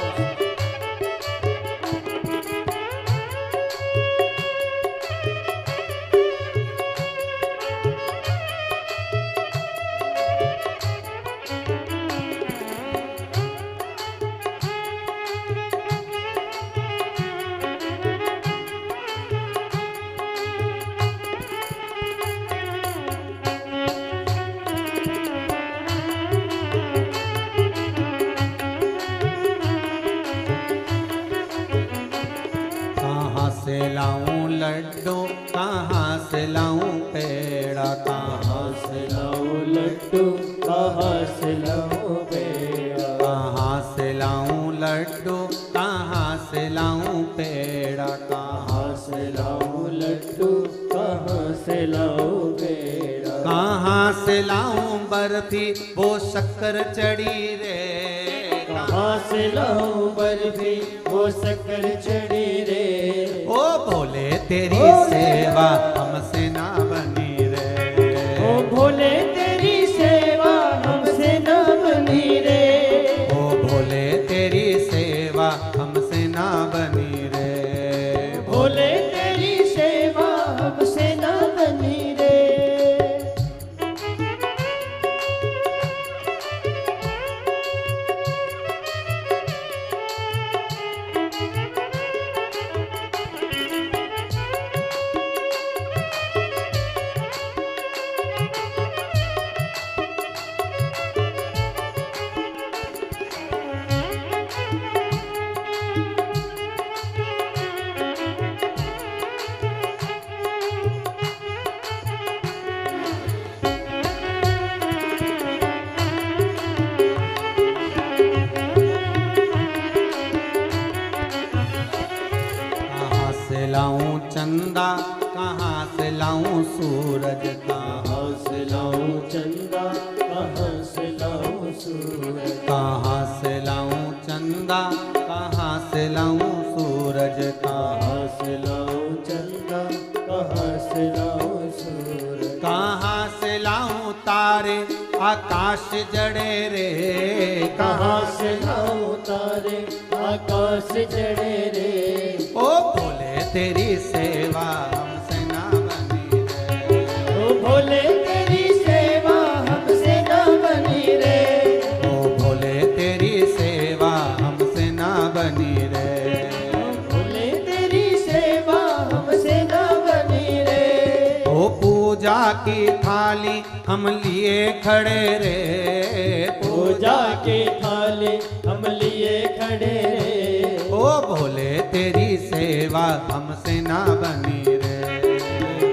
Speaker 2: से लाऊं लड्डू, कहाँ से लाऊं पेड़ा,
Speaker 1: कहाँ से लाऊं लड्डू, कहाँ से लाऊं पेड़ा।
Speaker 2: कहाँ से लाऊं लड्डू, कहाँ से लाऊं पेड़ा,
Speaker 1: कहाँ से लाऊं लड्डू, कहाँ से लाऊं पेड़ा।
Speaker 2: कहाँ से लाऊं बर्फी वो शक्कर चढ़ी रे।
Speaker 1: कहाँ से लाऊं बर्फी वो शक्कर चढ़ी रे।
Speaker 2: ओ भोले तेरी सेवा हमसे ना बनी रे।
Speaker 1: ओ भोले तेरी सेवा हमसे न बनी रे।
Speaker 2: ओ भोले तेरी सेवा हमसे ना बनी रे।
Speaker 1: भोले तेरी सेवा हमसे न बनी रे।
Speaker 2: लाऊं चंदा, कहाँ से लाऊं सूरज,
Speaker 1: कहाँ से लाऊं चंदा, कहाँ से लाऊं सूरज,
Speaker 2: कहाँ से लाऊं चंदा, कहाँ से लाऊं सूरज,
Speaker 1: कहाँ से लाऊं चंदा, कहाँ से लाऊं सूरज,
Speaker 2: कहाँ से लाऊं तारे आकाश जड़े रे,
Speaker 1: कहाँ से लाऊं तारे आकाश जड़े रे।
Speaker 2: ओ भोले तेरी सेवा हमसे ना बनी रे,
Speaker 1: ओ भोले तेरी सेवा हमसे न बनी रे,
Speaker 2: ओ भोले तेरी सेवा हमसे ना बनी रे,
Speaker 1: भोले तेरी सेवा हमसे न बनी रे।
Speaker 2: ओ पूजा की थाली हम लिए खड़े रे,
Speaker 1: पूजा के थाले हम लिए खड़े रे,
Speaker 2: ओ भोले तेरी सेवा हमसे ना बनी रे,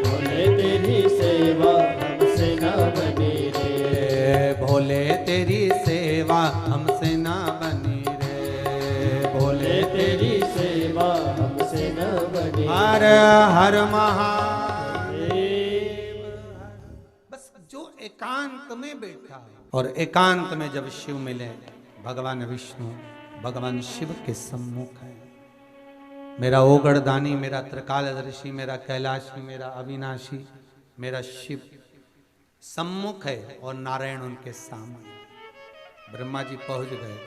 Speaker 1: भोले तेरी सेवा हमसे न बनी रे,
Speaker 2: भोले तेरी सेवा हमसे ना बनी रे,
Speaker 1: भोले तेरी सेवा हमसे न बनी।
Speaker 2: हर हर महादेव। बस जो एकांत में बैठा है और एकांत में जब शिव मिले, भगवान विष्णु भगवान शिव के सम्मुख है। मेरा ओगढ़दानी, मेरा त्रिकालदर्शी, मेरा कैलाशी, मेरा अविनाशी, मेरा शिव सम्मुख है और नारायण उनके सामने। ब्रह्मा जी पहुंच गए,